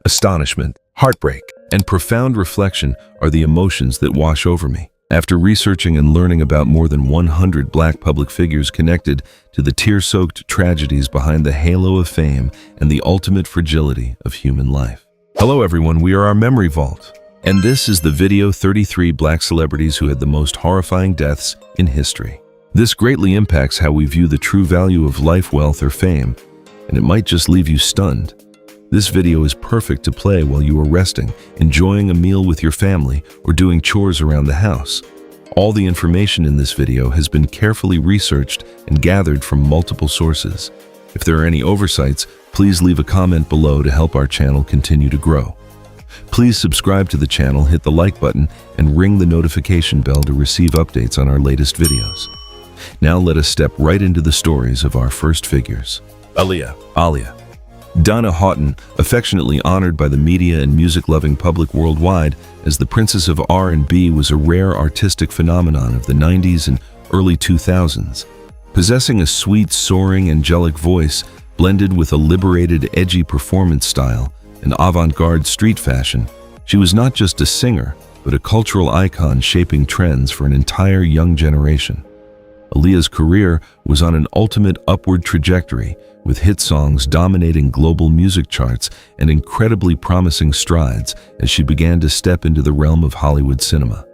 Astonishment, heartbreak, and profound reflection are the emotions that wash over me. After researching and learning about more than 100 Black public figures connected to the tear-soaked tragedies behind the halo of fame and the ultimate fragility of human life. Hello everyone, we are our Memory Vault, and this is the video 33 Black celebrities who had the most horrifying deaths in history. This greatly impacts how we view the true value of life, wealth, or fame, and it might just leave you stunned. This video is perfect to play while you are resting, enjoying a meal with your family, or doing chores around the house. All the information in this video has been carefully researched and gathered from multiple sources. If there are any oversights, please leave a comment below to help our channel continue to grow. Please subscribe to the channel, hit the like button, and ring the notification bell to receive updates on our latest videos. Now let us step right into the stories of our first figures. Aaliyah. Donna Houghton, affectionately honored by the media and music-loving public worldwide as the Princess of R&B, was a rare artistic phenomenon of the 90s and early 2000s. Possessing a sweet, soaring, angelic voice blended with a liberated, edgy performance style and avant-garde street fashion, she was not just a singer, but a cultural icon shaping trends for an entire young generation. Aaliyah's career was on an ultimate upward trajectory, with hit songs dominating global music charts and incredibly promising strides as she began to step into the realm of Hollywood cinema.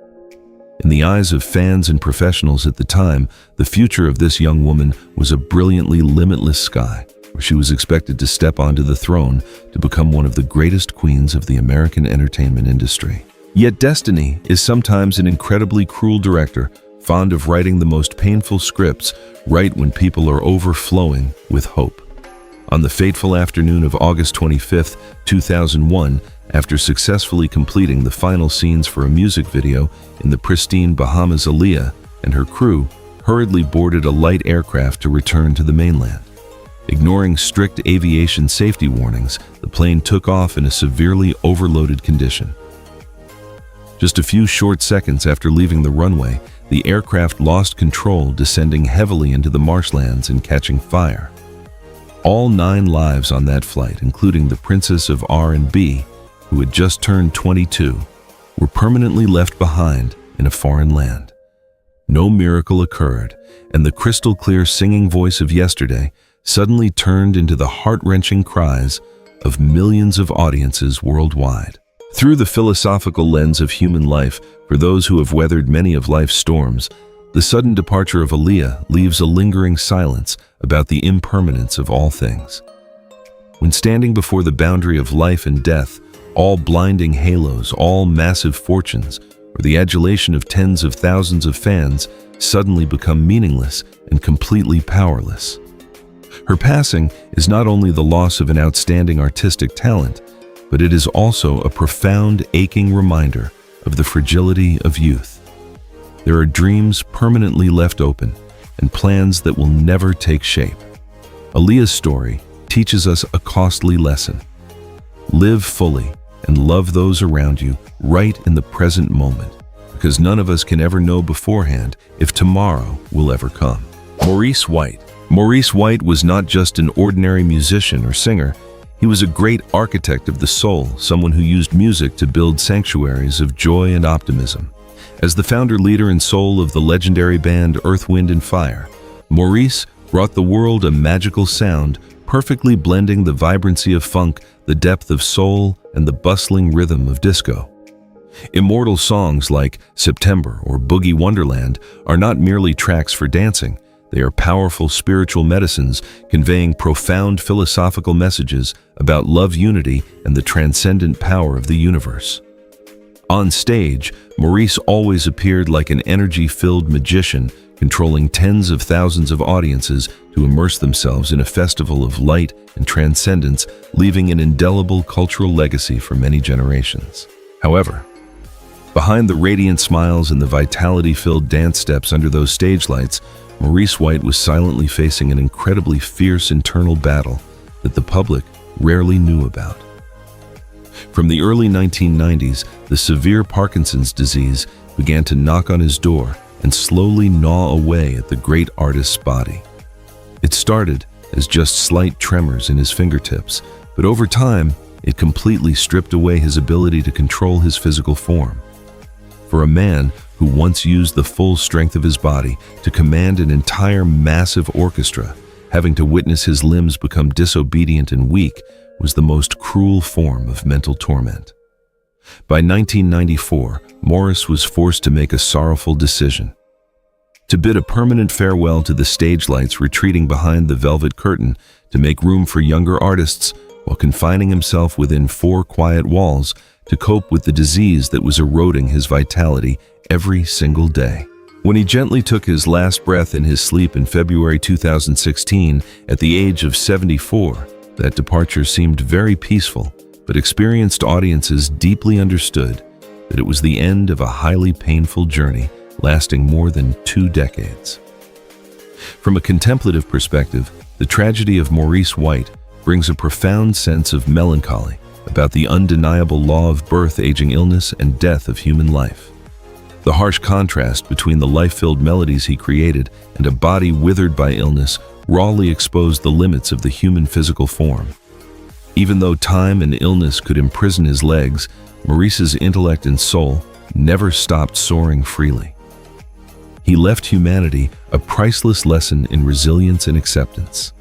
In the eyes of fans and professionals at the time, the future of this young woman was a brilliantly limitless sky, where she was expected to step onto the throne to become one of the greatest queens of the American entertainment industry. Yet destiny is sometimes an incredibly cruel director, fond of writing the most painful scripts right when people are overflowing with hope. On the fateful afternoon of August 25, 2001, after successfully completing the final scenes for a music video in the pristine Bahamas, Aaliyah and her crew hurriedly boarded a light aircraft to return to the mainland. Ignoring strict aviation safety warnings, the plane took off in a severely overloaded condition. Just a few short seconds after leaving the runway, the aircraft lost control, descending heavily into the marshlands and catching fire. All 9 lives on that flight, including the Princess of R&B, who had just turned 22, were permanently left behind in a foreign land. No miracle occurred, and the crystal-clear singing voice of yesterday suddenly turned into the heart-wrenching cries of millions of audiences worldwide. Through the philosophical lens of human life, for those who have weathered many of life's storms, the sudden departure of Aaliyah leaves a lingering silence about the impermanence of all things. When standing before the boundary of life and death, all blinding halos, all massive fortunes, or the adulation of tens of thousands of fans suddenly become meaningless and completely powerless. Her passing is not only the loss of an outstanding artistic talent, but it is also a profound, aching reminder of the fragility of youth. There are dreams permanently left open and plans that will never take shape. Aaliyah's story teaches us a costly lesson. Live fully and love those around you right in the present moment, because none of us can ever know beforehand if tomorrow will ever come. Maurice White. Maurice White was not just an ordinary musician or singer. He was a great architect of the soul, someone who used music to build sanctuaries of joy and optimism. As the founder, leader, and soul of the legendary band Earth, Wind & Fire, Maurice brought the world a magical sound, perfectly blending the vibrancy of funk, the depth of soul, and the bustling rhythm of disco. Immortal songs like September or Boogie Wonderland are not merely tracks for dancing. They are powerful spiritual medicines conveying profound philosophical messages about love, unity, and the transcendent power of the universe. On stage, Maurice always appeared like an energy-filled magician, controlling tens of thousands of audiences to immerse themselves in a festival of light and transcendence, leaving an indelible cultural legacy for many generations. However, behind the radiant smiles and the vitality-filled dance steps under those stage lights, Maurice White was silently facing an incredibly fierce internal battle that the public rarely knew about. From the early 1990s, the severe Parkinson's disease began to knock on his door and slowly gnaw away at the great artist's body. It started as just slight tremors in his fingertips, but over time, It completely stripped away his ability to control his physical form. For a man who once used the full strength of his body to command an entire massive orchestra, having to witness his limbs become disobedient and weak was the most cruel form of mental torment. By 1994, Morris was forced to make a sorrowful decision: to bid a permanent farewell to the stage lights retreating behind the velvet curtain to make room for younger artists, while confining himself within 4 quiet walls to cope with the disease that was eroding his vitality every single day. When he gently took his last breath in his sleep in February 2016 at the age of 74, that departure seemed very peaceful, but experienced audiences deeply understood that it was the end of a highly painful journey lasting more than 2 decades. From a contemplative perspective, the tragedy of Maurice White brings a profound sense of melancholy about the undeniable law of birth, aging, illness, and death of human life. The harsh contrast between the life-filled melodies he created and a body withered by illness rawly exposed the limits of the human physical form. Even though time and illness could imprison his legs, Maurice's intellect and soul never stopped soaring freely. He left humanity a priceless lesson in resilience and acceptance.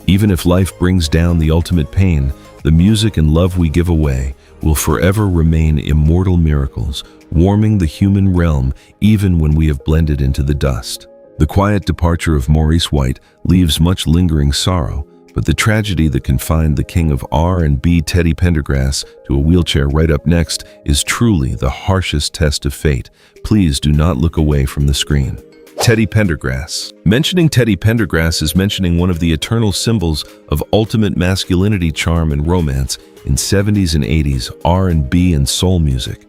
Even if life brings down the ultimate pain, the music and love we give away will forever remain immortal miracles, warming the human realm even when we have blended into the dust. The quiet departure of Maurice White leaves much lingering sorrow, but the tragedy that confined the king of R&B, Teddy Pendergrass, to a wheelchair right up next is truly the harshest test of fate. Please do not look away from the screen. Teddy Pendergrass. Mentioning Teddy Pendergrass is mentioning one of the eternal symbols of ultimate masculinity, charm, and romance in 70s and 80s R&B and soul music.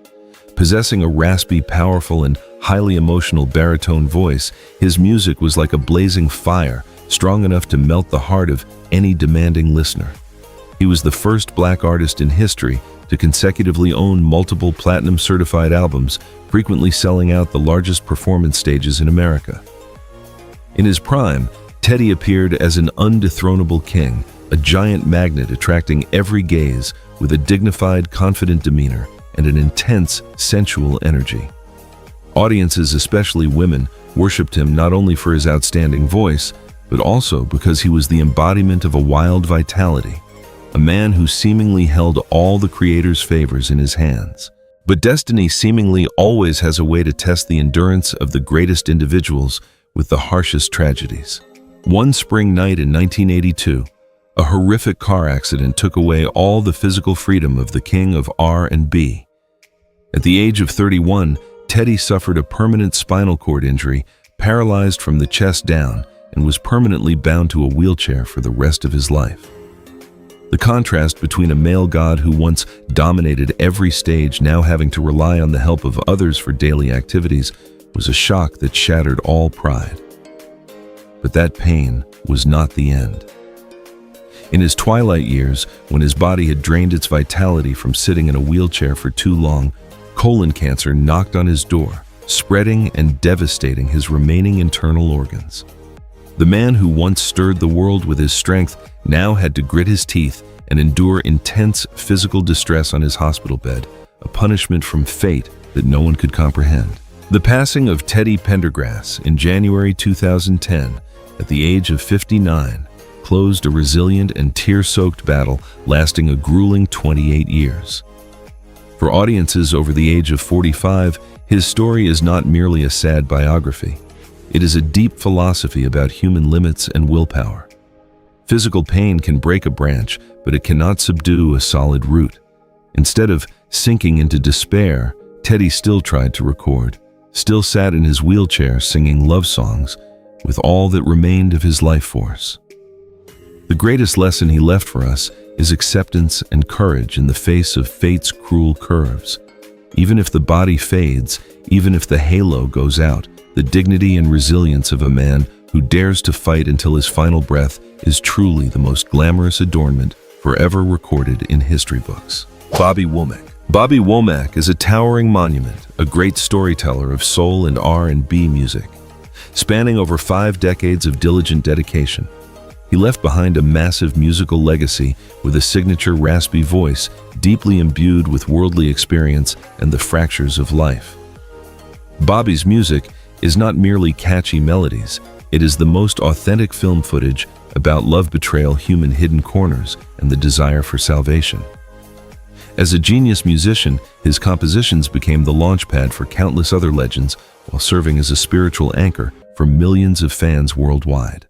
Possessing a raspy, powerful, and highly emotional baritone voice, his music was like a blazing fire, strong enough to melt the heart of any demanding listener. He was the first black artist in history to consecutively own multiple platinum-certified albums, frequently selling out the largest performance stages in America. In his prime, Teddy appeared as an undethronable king, a giant magnet attracting every gaze with a dignified, confident demeanor and an intense, sensual energy. Audiences, especially women, worshipped him not only for his outstanding voice, but also because he was the embodiment of a wild vitality, a man who seemingly held all the creator's favors in his hands. But destiny seemingly always has a way to test the endurance of the greatest individuals with the harshest tragedies. One spring night in 1982, a horrific car accident took away all the physical freedom of the king of R&B. At the age of 31, Teddy suffered a permanent spinal cord injury, paralyzed from the chest down, and was permanently bound to a wheelchair for the rest of his life. The contrast between a male god who once dominated every stage now having to rely on the help of others for daily activities was a shock that shattered all pride. But that pain was not the end. In his twilight years, when his body had drained its vitality from sitting in a wheelchair for too long, colon cancer knocked on his door, spreading and devastating his remaining internal organs. The man who once stirred the world with his strength now had to grit his teeth and endure intense physical distress on his hospital bed, a punishment from fate that no one could comprehend. The passing of Teddy Pendergrass in January 2010, at the age of 59, closed a resilient and tear-soaked battle lasting a grueling 28 years. For audiences over the age of 45, his story is not merely a sad biography. It is a deep philosophy about human limits and willpower. Physical pain can break a branch, but it cannot subdue a solid root. Instead of sinking into despair, Teddy still tried to record, still sat in his wheelchair singing love songs with all that remained of his life force. The greatest lesson he left for us is acceptance and courage in the face of fate's cruel curves. Even if the body fades, even if the halo goes out, the dignity and resilience of a man who dares to fight until his final breath is truly the most glamorous adornment forever recorded in history books. Bobby Womack. Bobby Womack is a towering monument, a great storyteller of soul and R&B music. Spanning over 5 decades of diligent dedication, He left behind a massive musical legacy with a signature raspy voice deeply imbued with worldly experience and the fractures of life. Bobby's music is not merely catchy melodies, it is the most authentic film footage about love, betrayal, human hidden corners, and the desire for salvation. As a genius musician, his compositions became the launchpad for countless other legends while serving as a spiritual anchor for millions of fans worldwide.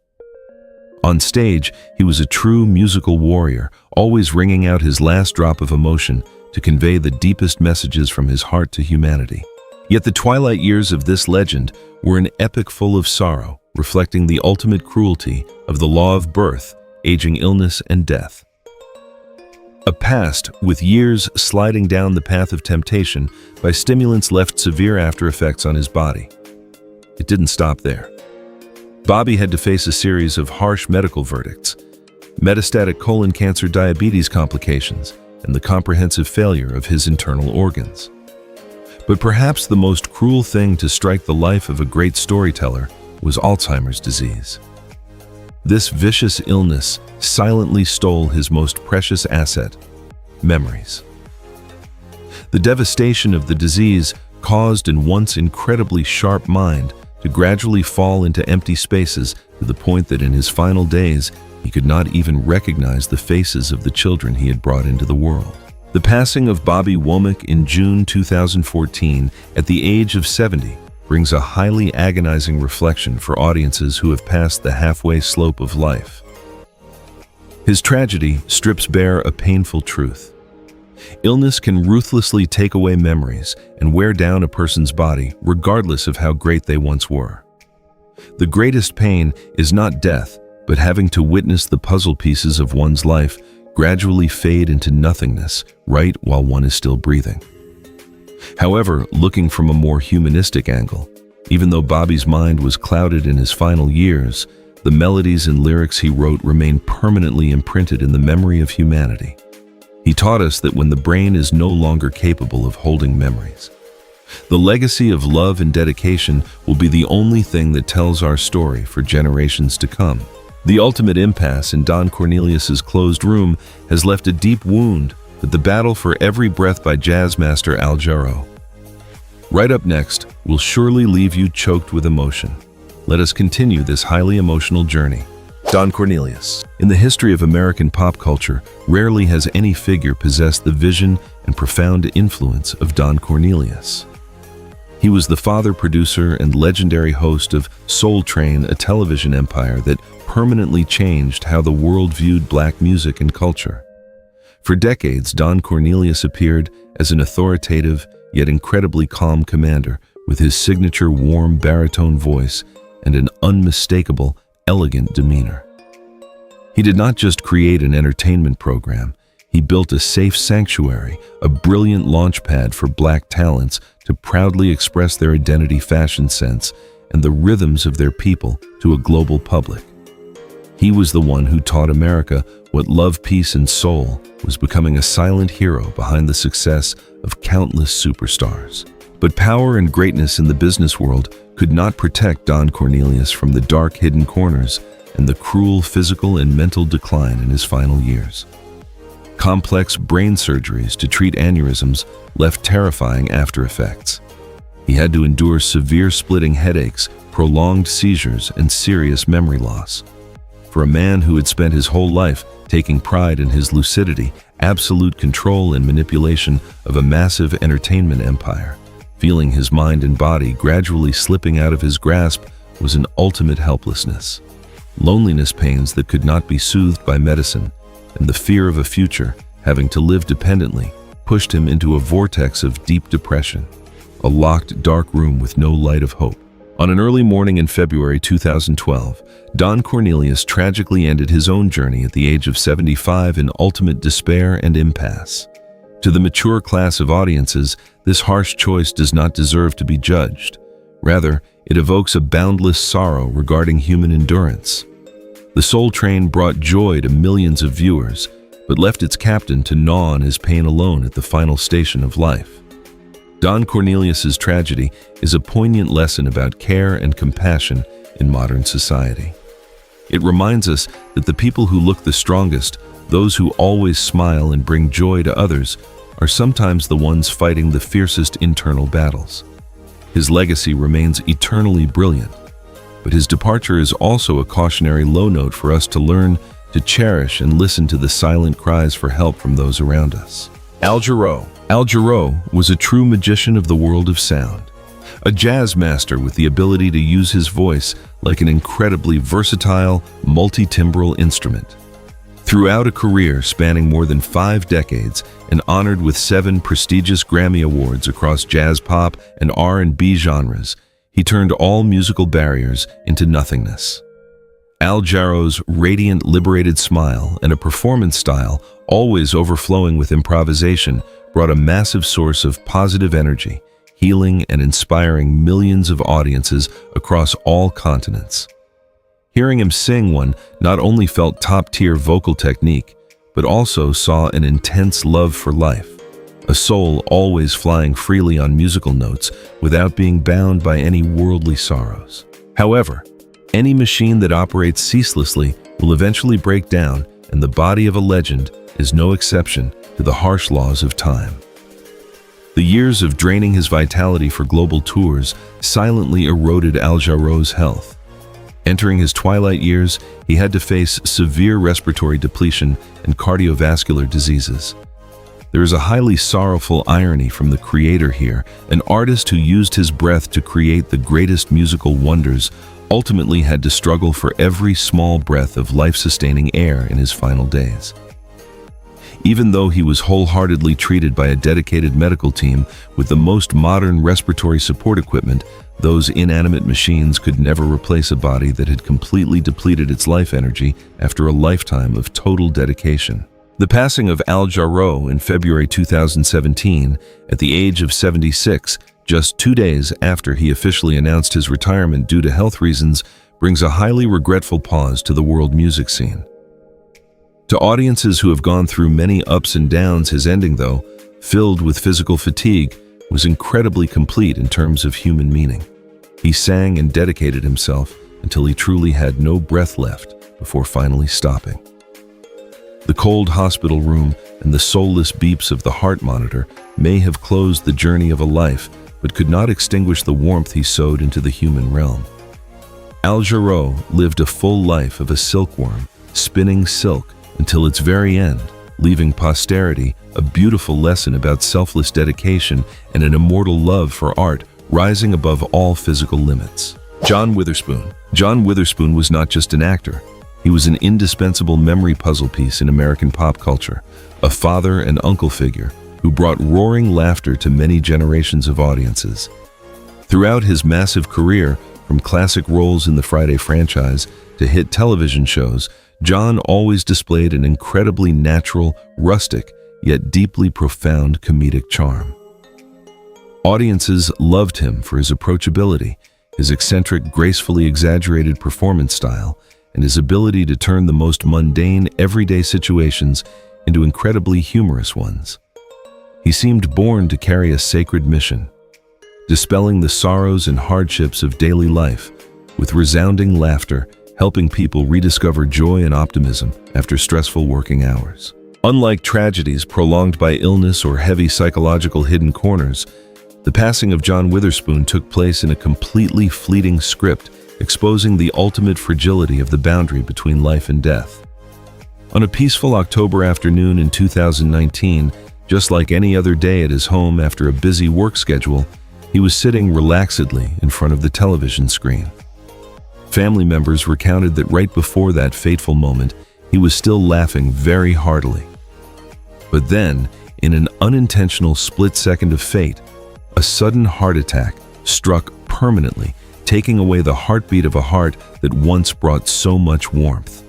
On stage, he was a true musical warrior, always wringing out his last drop of emotion to convey the deepest messages from his heart to humanity. Yet the twilight years of this legend were an epic full of sorrow, reflecting the ultimate cruelty of the law of birth, aging, illness, and death. A past with years sliding down the path of temptation by stimulants left severe after effects on his body. It didn't stop there. Bobby had to face a series of harsh medical verdicts, metastatic colon cancer, diabetes complications, and the comprehensive failure of his internal organs. But perhaps the most cruel thing to strike the life of a great storyteller was Alzheimer's disease. This vicious illness silently stole his most precious asset, memories. The devastation of the disease caused an once incredibly sharp mind to gradually fall into empty spaces to the point that in his final days, he could not even recognize the faces of the children he had brought into the world. The passing of Bobby Womack in June 2014 at the age of 70 brings a highly agonizing reflection for audiences who have passed the halfway slope of life. His tragedy strips bare a painful truth. Illness can ruthlessly take away memories and wear down a person's body, regardless of how great they once were. The greatest pain is not death, but having to witness the puzzle pieces of one's life gradually fade into nothingness right while one is still breathing. However, looking from a more humanistic angle, even though Bobby's mind was clouded in his final years, the melodies and lyrics he wrote remain permanently imprinted in the memory of humanity. He taught us that when the brain is no longer capable of holding memories, the legacy of love and dedication will be the only thing that tells our story for generations to come. The ultimate impasse in Don Cornelius's closed room has left a deep wound with the battle for every breath by jazz master Al Jarreau. Right up next will surely leave you choked with emotion. Let us continue this highly emotional journey. Don Cornelius. In the history of American pop culture, rarely has any figure possessed the vision and profound influence of Don Cornelius. He was the father, producer, and legendary host of Soul Train, a television empire that permanently changed how the world viewed black music and culture. For decades, Don Cornelius appeared as an authoritative yet incredibly calm commander with his signature warm baritone voice and an unmistakable, elegant demeanor. He did not just create an entertainment program, he built a safe sanctuary, a brilliant launchpad for black talents to proudly express their identity, fashion sense, and the rhythms of their people to a global public. He was the one who taught America what love, peace, and soul was, becoming a silent hero behind the success of countless superstars. But power and greatness in the business world could not protect Don Cornelius from the dark hidden corners and the cruel physical and mental decline in his final years. Complex brain surgeries to treat aneurysms left terrifying after effects. He had to endure severe splitting headaches, prolonged seizures, and serious memory loss. For a man who had spent his whole life taking pride in his lucidity, absolute control and manipulation of a massive entertainment empire, feeling his mind and body gradually slipping out of his grasp was an ultimate helplessness. Loneliness, pains that could not be soothed by medicine, and the fear of a future, having to live dependently, pushed him into a vortex of deep depression, a locked, dark room with no light of hope. On an early morning in February 2012, Don Cornelius tragically ended his own journey at the age of 75 in ultimate despair and impasse. To the mature class of audiences, this harsh choice does not deserve to be judged. Rather, it evokes a boundless sorrow regarding human endurance. The Soul Train brought joy to millions of viewers, but left its captain to gnaw on his pain alone at the final station of life. Don Cornelius's tragedy is a poignant lesson about care and compassion in modern society. It reminds us that the people who look the strongest, those who always smile and bring joy to others, are sometimes the ones fighting the fiercest internal battles. His legacy remains eternally brilliant, but his departure is also a cautionary low note for us to learn to cherish and listen to the silent cries for help from those around us. Al Jarreau. Al Jarreau was a true magician of the world of sound, a jazz master with the ability to use his voice like an incredibly versatile, multi-timbral instrument. Throughout a career spanning more than 5 decades and honored with 7 prestigious Grammy Awards across jazz, pop, and R&B genres, he turned all musical barriers into nothingness. Al Jarreau's radiant, liberated smile and a performance style always overflowing with improvisation brought a massive source of positive energy, healing and inspiring millions of audiences across all continents. Hearing him sing, one not only felt top-tier vocal technique, but also saw an intense love for life, a soul always flying freely on musical notes without being bound by any worldly sorrows. However, any machine that operates ceaselessly will eventually break down, and the body of a legend is no exception to the harsh laws of time. The years of draining his vitality for global tours silently eroded Al Jarreau's health. Entering his twilight years, he had to face severe respiratory depletion and cardiovascular diseases. There is a highly sorrowful irony from the creator here. An artist who used his breath to create the greatest musical wonders ultimately had to struggle for every small breath of life-sustaining air in his final days. Even though he was wholeheartedly treated by a dedicated medical team with the most modern respiratory support equipment, those inanimate machines could never replace a body that had completely depleted its life energy after a lifetime of total dedication. The passing of Al Jarreau in February 2017, at the age of 76, just 2 days after he officially announced his retirement due to health reasons, brings a highly regretful pause to the world music scene. To audiences who have gone through many ups and downs, his ending, though filled with physical fatigue, was incredibly complete in terms of human meaning. He sang and dedicated himself until he truly had no breath left before finally stopping. The cold hospital room and the soulless beeps of the heart monitor may have closed the journey of a life, but could not extinguish the warmth he sowed into the human realm. Al Jarreau lived a full life of a silkworm, spinning silk until its very end, leaving posterity a beautiful lesson about selfless dedication and an immortal love for art rising above all physical limits. John Witherspoon. John Witherspoon was not just an actor. He was an indispensable memory puzzle piece in American pop culture, a father and uncle figure who brought roaring laughter to many generations of audiences. Throughout his massive career, from classic roles in the Friday franchise to hit television shows, John always displayed an incredibly natural, rustic, yet deeply profound comedic charm. Audiences loved him for his approachability, his eccentric, gracefully exaggerated performance style, and his ability to turn the most mundane, everyday situations into incredibly humorous ones. He seemed born to carry a sacred mission, dispelling the sorrows and hardships of daily life with resounding laughter, helping people rediscover joy and optimism after stressful working hours. Unlike tragedies prolonged by illness or heavy psychological hidden corners, the passing of John Witherspoon took place in a completely fleeting script, exposing the ultimate fragility of the boundary between life and death. On a peaceful October afternoon in 2019, just like any other day at his home after a busy work schedule, he was sitting relaxedly in front of the television screen. Family members recounted that right before that fateful moment, he was still laughing very heartily. But then, in an unintentional split second of fate, a sudden heart attack struck permanently, taking away the heartbeat of a heart that once brought so much warmth.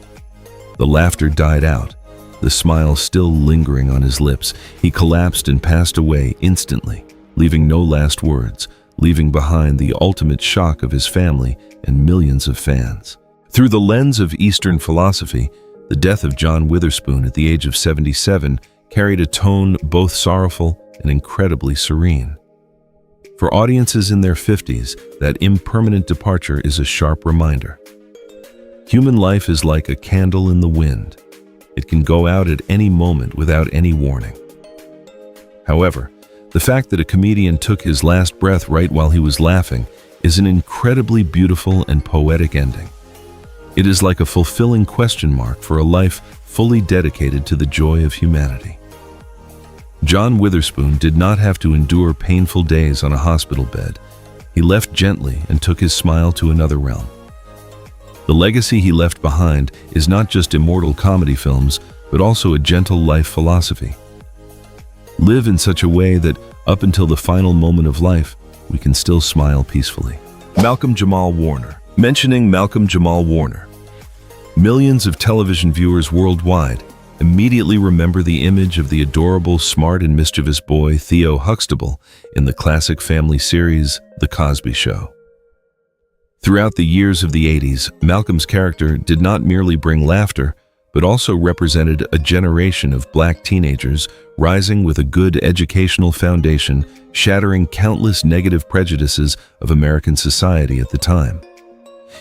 The laughter died out, the smile still lingering on his lips. He collapsed and passed away instantly, leaving no last words, leaving behind the ultimate shock of his family and millions of fans. Through the lens of Eastern philosophy, the death of John Witherspoon at the age of 77 carried a tone both sorrowful and incredibly serene. For audiences in their 50s, that impermanent departure is a sharp reminder. Human life is like a candle in the wind. It can go out at any moment without any warning. However, the fact that a comedian took his last breath right while he was laughing is an incredibly beautiful and poetic ending. It is like a fulfilling question mark for a life fully dedicated to the joy of humanity. John Witherspoon did not have to endure painful days on a hospital bed. He left gently and took his smile to another realm. The legacy he left behind is not just immortal comedy films, but also a gentle life philosophy. Live in such a way that, up until the final moment of life, we can still smile peacefully. Malcolm Jamal Warner. Mentioning Malcolm Jamal Warner, millions of television viewers worldwide immediately remember the image of the adorable, smart, and mischievous boy Theo Huxtable in the classic family series, The Cosby Show. Throughout the years of the 80s, Malcolm's character did not merely bring laughter, but also represented a generation of black teenagers rising with a good educational foundation, shattering countless negative prejudices of American society at the time.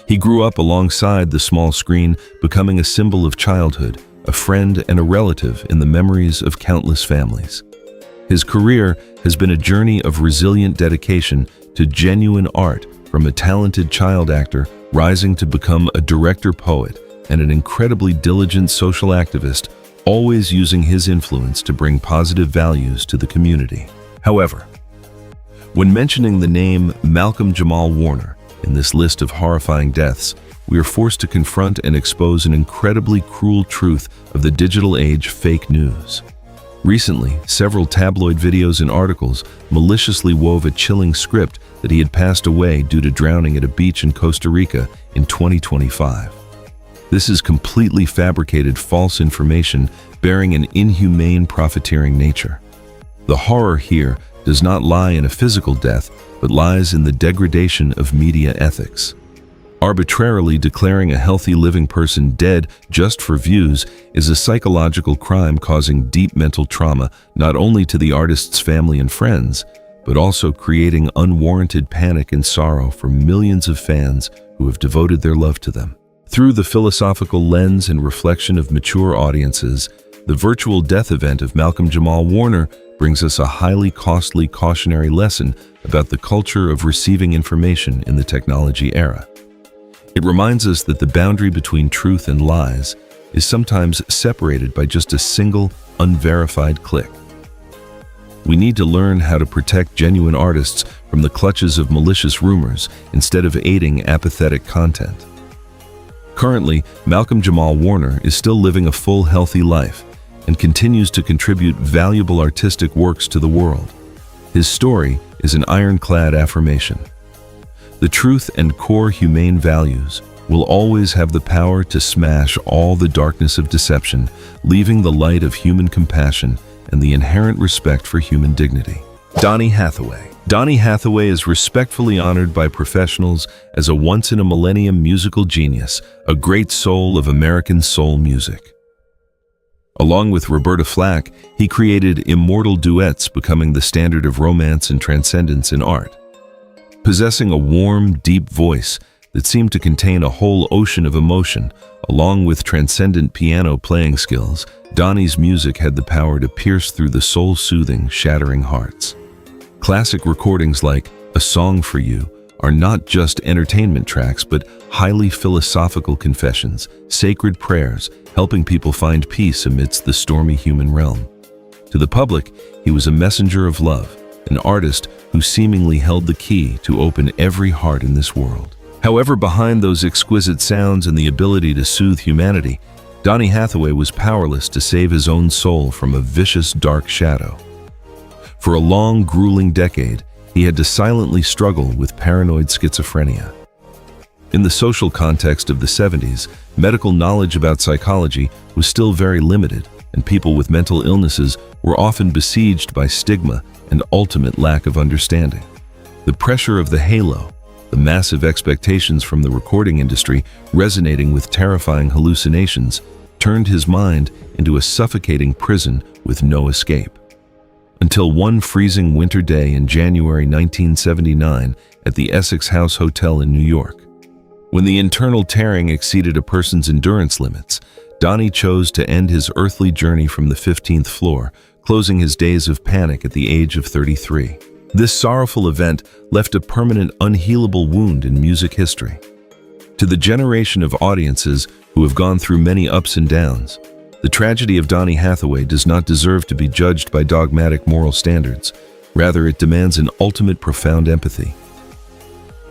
He grew up alongside the small screen, becoming a symbol of childhood, a friend and a relative in the memories of countless families. His career has been a journey of resilient dedication to genuine art, from a talented child actor rising to become a director poet and an incredibly diligent social activist, always using his influence to bring positive values to the community. However, when mentioning the name Malcolm Jamal Warner in this list of horrifying deaths, we are forced to confront and expose an incredibly cruel truth of the digital age: fake news. Recently, several tabloid videos and articles maliciously wove a chilling script that he had passed away due to drowning at a beach in Costa Rica in 2025. This is completely fabricated false information bearing an inhumane, profiteering nature. The horror here does not lie in a physical death, but lies in the degradation of media ethics. Arbitrarily declaring a healthy living person dead just for views is a psychological crime causing deep mental trauma not only to the artist's family and friends, but also creating unwarranted panic and sorrow for millions of fans who have devoted their love to them. Through the philosophical lens and reflection of mature audiences, the virtual death event of Malcolm Jamal Warner brings us a highly costly cautionary lesson about the culture of receiving information in the technology era. It reminds us that the boundary between truth and lies is sometimes separated by just a single, unverified click. We need to learn how to protect genuine artists from the clutches of malicious rumors instead of aiding apathetic content. Currently, Malcolm Jamal Warner is still living a full, healthy life and continues to contribute valuable artistic works to the world. His story is an ironclad affirmation. The truth and core humane values will always have the power to smash all the darkness of deception, leaving the light of human compassion and the inherent respect for human dignity. Donny Hathaway. Donny Hathaway is respectfully honored by professionals as a once-in-a-millennium musical genius, a great soul of American soul music. Along with Roberta Flack, he created immortal duets becoming the standard of romance and transcendence in art. Possessing a warm, deep voice that seemed to contain a whole ocean of emotion, along with transcendent piano playing skills, Donny's music had the power to pierce through the soul-soothing, shattering hearts. Classic recordings like A Song for You are not just entertainment tracks, but highly philosophical confessions, sacred prayers, helping people find peace amidst the stormy human realm. To the public, he was a messenger of love, an artist who seemingly held the key to open every heart in this world. However, behind those exquisite sounds and the ability to soothe humanity, Donny Hathaway was powerless to save his own soul from a vicious, dark shadow. For a long, grueling decade, he had to silently struggle with paranoid schizophrenia. In the social context of the 70s, medical knowledge about psychology was still very limited, and people with mental illnesses were often besieged by stigma and ultimate lack of understanding. The pressure of the halo, the massive expectations from the recording industry resonating with terrifying hallucinations, turned his mind into a suffocating prison with no escape. Until one freezing winter day in January 1979 at the Essex House Hotel in New York. When the internal tearing exceeded a person's endurance limits, Donnie chose to end his earthly journey from the 15th floor, closing his days of panic at the age of 33. This sorrowful event left a permanent, unhealable wound in music history. To the generation of audiences who have gone through many ups and downs, the tragedy of Donny Hathaway does not deserve to be judged by dogmatic moral standards. Rather, it demands an ultimate profound empathy.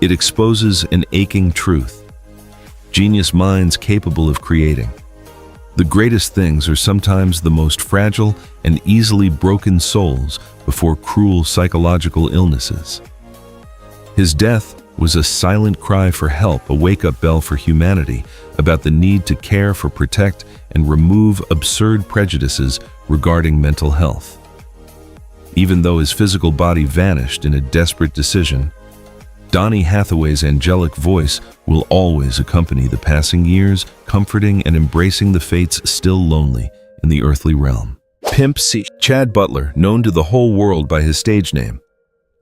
It exposes an aching truth. Genius minds capable of creating. The greatest things are sometimes the most fragile and easily broken souls before cruel psychological illnesses. His death was a silent cry for help, a wake-up bell for humanity about the need to care for, protect, and remove absurd prejudices regarding mental health. Even though his physical body vanished in a desperate decision, Donny Hathaway's angelic voice will always accompany the passing years, comforting and embracing the fates still lonely in the earthly realm. Pimp C. Chad Butler, known to the whole world by his stage name.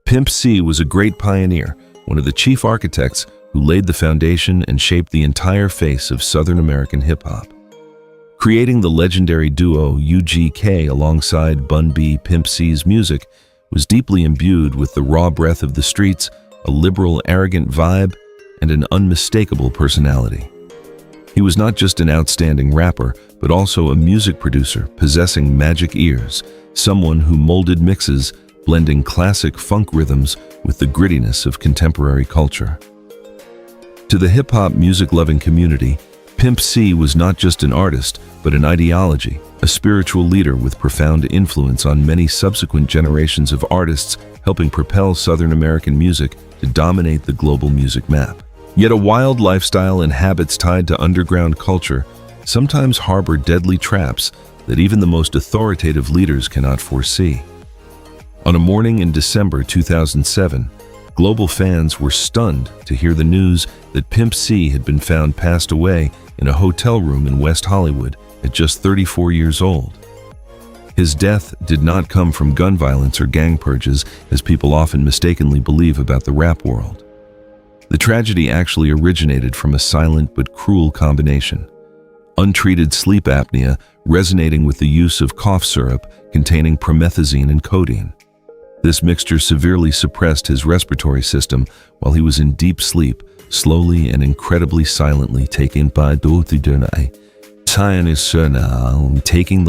Pimp C was a great pioneer, one of the chief architects who laid the foundation and shaped the entire face of Southern American hip-hop. Creating the legendary duo UGK alongside Bun B, Pimp C's music was deeply imbued with the raw breath of the streets, a liberal, arrogant vibe, and an unmistakable personality. He was not just an outstanding rapper, but also a music producer possessing magic ears, someone who molded mixes, blending classic funk rhythms with the grittiness of contemporary culture. To the hip-hop music-loving community, Pimp C was not just an artist, but an ideology, a spiritual leader with profound influence on many subsequent generations of artists, helping propel Southern American music to dominate the global music map. Yet a wild lifestyle and habits tied to underground culture sometimes harbor deadly traps that even the most authoritative leaders cannot foresee. On a morning in December 2007, global fans were stunned to hear the news that Pimp C had been found passed away in a hotel room in West Hollywood at just 34 years old. His death did not come from gun violence or gang purges, as people often mistakenly believe about the rap world. The tragedy actually originated from a silent but cruel combination. Untreated sleep apnea resonating with the use of cough syrup containing promethazine and codeine. This mixture severely suppressed his respiratory system while he was in deep sleep, slowly and incredibly silently taking the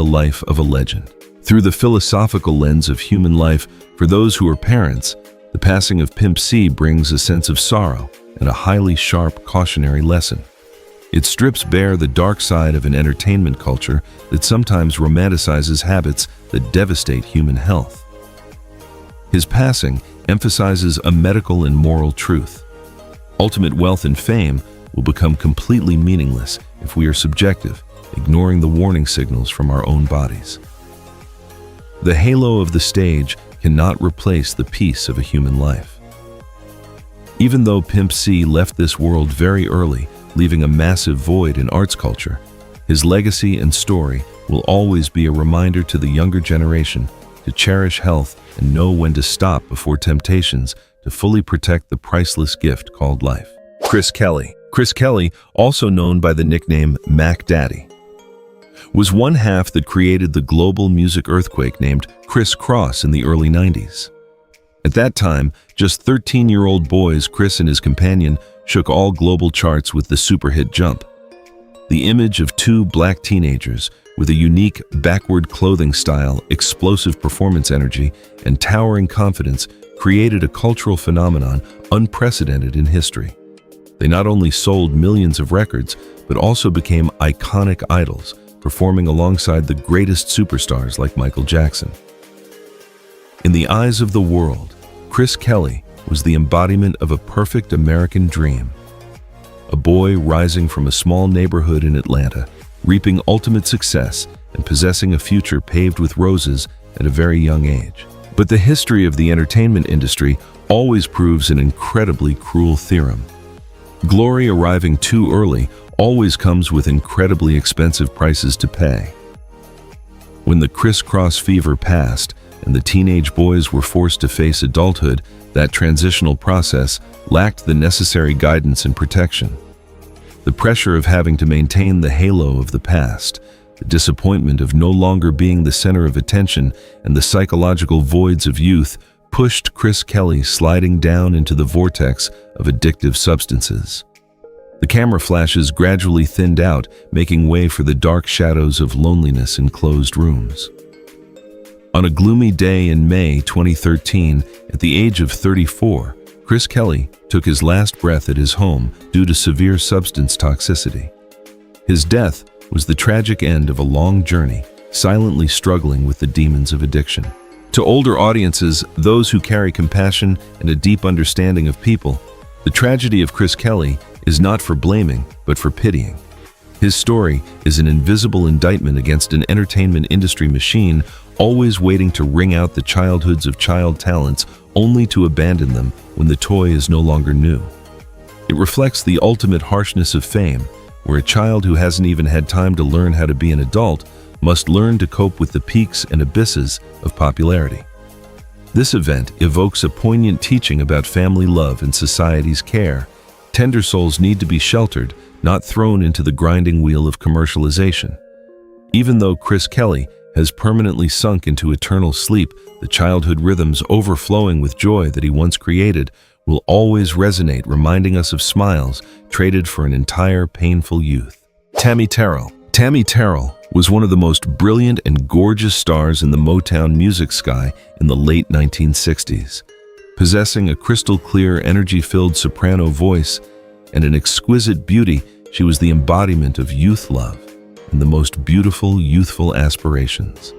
life of a legend. Through the philosophical lens of human life, for those who are parents, the passing of Pimp C brings a sense of sorrow and a highly sharp cautionary lesson. It strips bare the dark side of an entertainment culture that sometimes romanticizes habits that devastate human health. His passing emphasizes a medical and moral truth. Ultimate wealth and fame will become completely meaningless if we are subjective, ignoring the warning signals from our own bodies. The halo of the stage cannot replace the peace of a human life. Even though Pimp C left this world very early, leaving a massive void in arts culture, his legacy and story will always be a reminder to the younger generation to cherish health and know when to stop before temptations to fully protect the priceless gift called life. Chris Kelly. Chris Kelly, also known by the nickname Mac Daddy, was one half that created the global music earthquake named Criss Cross in the early 90s. At that time, just 13-year-old boys Chris and his companion shook all global charts with the super hit Jump. The image of two black teenagers with a unique backward clothing style, explosive performance energy, and towering confidence created a cultural phenomenon unprecedented in history. They not only sold millions of records, but also became iconic idols, performing alongside the greatest superstars like Michael Jackson. In the eyes of the world, Chris Kelly was the embodiment of a perfect American dream. A boy rising from a small neighborhood in Atlanta, reaping ultimate success and possessing a future paved with roses at a very young age. But the history of the entertainment industry always proves an incredibly cruel theorem. Glory arriving too early always comes with incredibly expensive prices to pay. When the Criss Cross fever passed and the teenage boys were forced to face adulthood, that transitional process lacked the necessary guidance and protection. The pressure of having to maintain the halo of the past, the disappointment of no longer being the center of attention, and the psychological voids of youth pushed Chris Kelly sliding down into the vortex of addictive substances. The camera flashes gradually thinned out, making way for the dark shadows of loneliness in closed rooms. On a gloomy day in May 2013, at the age of 34, Chris Kelly took his last breath at his home due to severe substance toxicity. His death was the tragic end of a long journey, silently struggling with the demons of addiction. To older audiences, those who carry compassion and a deep understanding of people, the tragedy of Chris Kelly is not for blaming, but for pitying. His story is an invisible indictment against an entertainment industry machine always waiting to wring out the childhoods of child talents only to abandon them when the toy is no longer new. It reflects the ultimate harshness of fame, where a child who hasn't even had time to learn how to be an adult must learn to cope with the peaks and abysses of popularity. This event evokes a poignant teaching about family love and society's care. Tender souls need to be sheltered, not thrown into the grinding wheel of commercialization. Even though Chris Kelly has permanently sunk into eternal sleep, the childhood rhythms overflowing with joy that he once created will always resonate, reminding us of smiles traded for an entire painful youth. Tammy Terrell. Tammy Terrell was one of the most brilliant and gorgeous stars in the Motown music sky in the late 1960s. Possessing a crystal-clear, energy-filled soprano voice and an exquisite beauty, she was the embodiment of youth love and the most beautiful youthful aspirations.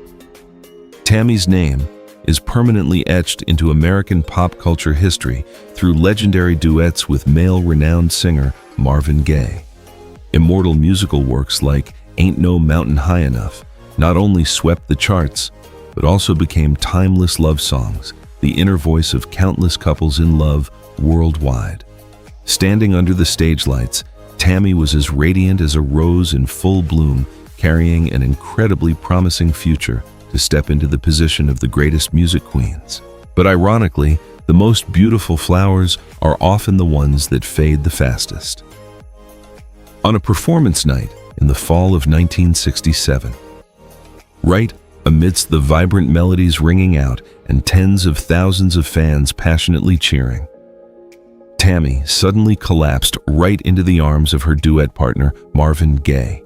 Tammy's name is permanently etched into American pop culture history through legendary duets with male-renowned singer Marvin Gaye. Immortal musical works like Ain't No Mountain High Enough not only swept the charts, but also became timeless love songs, the inner voice of countless couples in love worldwide. Standing under the stage lights, Tammy was as radiant as a rose in full bloom, carrying an incredibly promising future to step into the position of the greatest music queens. But ironically, the most beautiful flowers are often the ones that fade the fastest. On a performance night in the fall of 1967, right amidst the vibrant melodies ringing out and tens of thousands of fans passionately cheering, Tammy suddenly collapsed right into the arms of her duet partner, Marvin Gaye.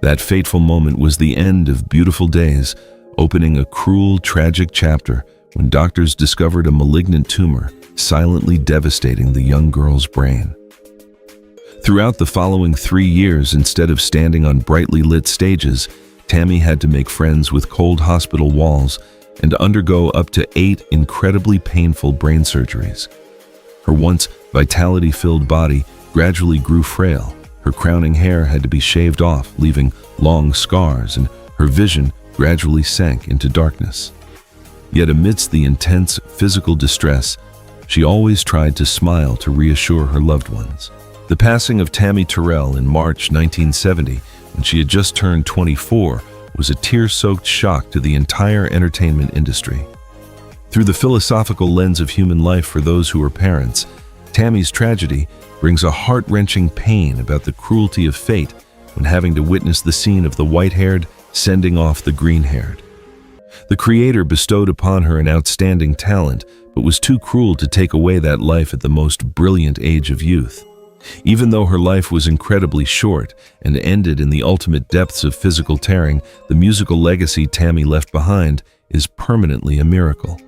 That fateful moment was the end of Beautiful Days, opening a cruel, tragic chapter when doctors discovered a malignant tumor silently devastating the young girl's brain. Throughout the following 3 years, instead of standing on brightly lit stages, Tammy had to make friends with cold hospital walls and undergo up to 8 incredibly painful brain surgeries. Her once vitality-filled body gradually grew frail. Her crowning hair had to be shaved off, leaving long scars, and her vision gradually sank into darkness. Yet amidst the intense physical distress, she always tried to smile to reassure her loved ones. The passing of Tammy Terrell in March 1970, when she had just turned 24, was a tear-soaked shock to the entire entertainment industry. Through the philosophical lens of human life for those who are parents, Tammy's tragedy brings a heart-wrenching pain about the cruelty of fate when having to witness the scene of the white-haired sending off the green-haired. The Creator bestowed upon her an outstanding talent, but was too cruel to take away that life at the most brilliant age of youth. Even though her life was incredibly short and ended in the ultimate depths of physical tearing, the musical legacy Tammy left behind is permanently a miracle.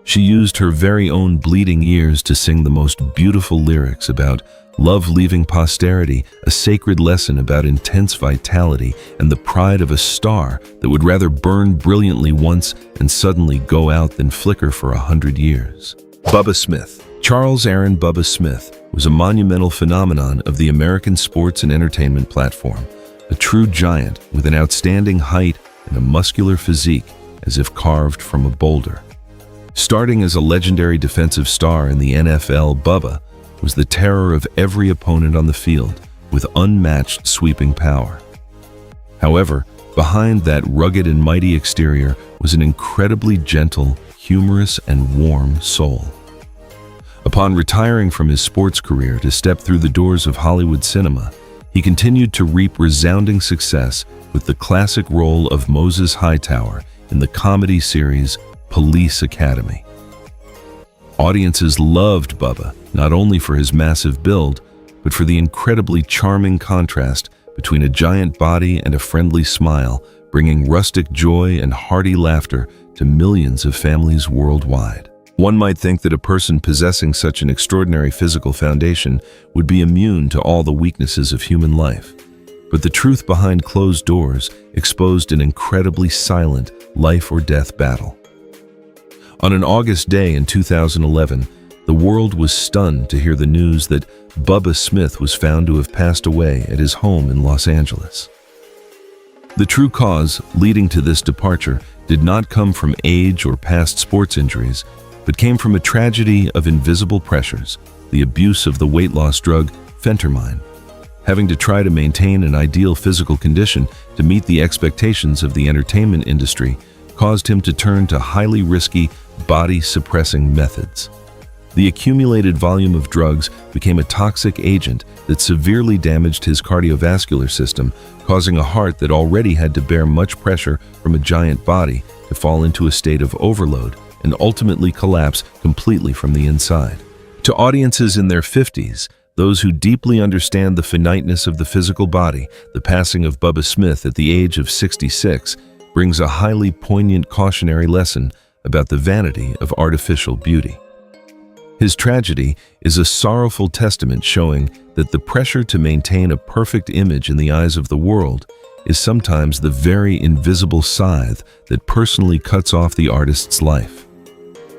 She used her very own bleeding ears to sing the most beautiful lyrics about love leaving posterity, a sacred lesson about intense vitality and the pride of a star that would rather burn brilliantly once and suddenly go out than flicker for 100 years. Bubba Smith. Charles Aaron Bubba Smith was a monumental phenomenon of the American sports and entertainment platform, a true giant with an outstanding height and a muscular physique as if carved from a boulder. Starting as a legendary defensive star in the NFL, Bubba was the terror of every opponent on the field, with unmatched sweeping power. However, behind that rugged and mighty exterior was an incredibly gentle, humorous, and warm soul. A Upon retiring from his sports career to step through the doors of Hollywood cinema, he continued to reap resounding success with the classic role of Moses Hightower in the comedy series Police Academy. Audiences loved Bubba not only for his massive build, but for the incredibly charming contrast between a giant body and a friendly smile, bringing rustic joy and hearty laughter to millions of families worldwide. One might think that a person possessing such an extraordinary physical foundation would be immune to all the weaknesses of human life. But the truth behind closed doors exposed an incredibly silent life or death battle. On an August day in 2011, the world was stunned to hear the news that Bubba Smith was found to have passed away at his home in Los Angeles. The true cause leading to this departure did not come from age or past sports injuries, but came from a tragedy of invisible pressures, the abuse of the weight loss drug phentermine. Having to try to maintain an ideal physical condition to meet the expectations of the entertainment industry caused him to turn to highly risky, body-suppressing methods. The accumulated volume of drugs became a toxic agent that severely damaged his cardiovascular system, causing a heart that already had to bear much pressure from a giant body to fall into a state of overload and ultimately collapse completely from the inside. To audiences in their 50s, those who deeply understand the finiteness of the physical body, the passing of Bubba Smith at the age of 66 brings a highly poignant cautionary lesson about the vanity of artificial beauty. His tragedy is a sorrowful testament showing that the pressure to maintain a perfect image in the eyes of the world is sometimes the very invisible scythe that personally cuts off the artist's life.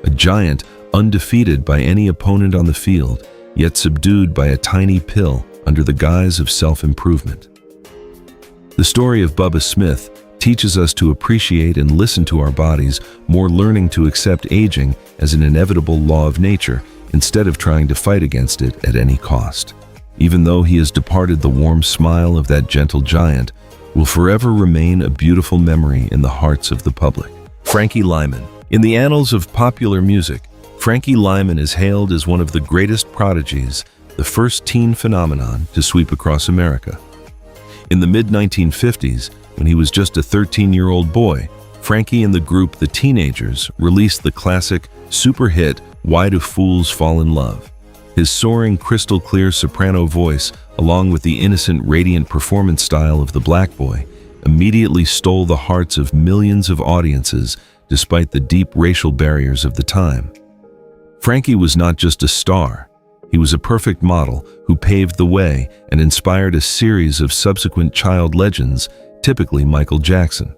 A giant undefeated by any opponent on the field, yet subdued by a tiny pill under the guise of self-improvement. The story of Bubba Smith teaches us to appreciate and listen to our bodies, more learning to accept aging as an inevitable law of nature instead of trying to fight against it at any cost. Even though he has departed, the warm smile of that gentle giant will forever remain a beautiful memory in the hearts of the public. Frankie Lymon. In the annals of popular music, Frankie Lymon is hailed as one of the greatest prodigies, the first teen phenomenon to sweep across America. In the mid-1950s, when he was just a 13-year-old boy, Frankie and the group The Teenagers released the classic, super hit, Why Do Fools Fall in Love? His soaring, crystal-clear soprano voice, along with the innocent, radiant performance style of the Black Boy, immediately stole the hearts of millions of audiences despite the deep racial barriers of the time. Frankie was not just a star, he was a perfect model who paved the way and inspired a series of subsequent child legends, typically Michael Jackson.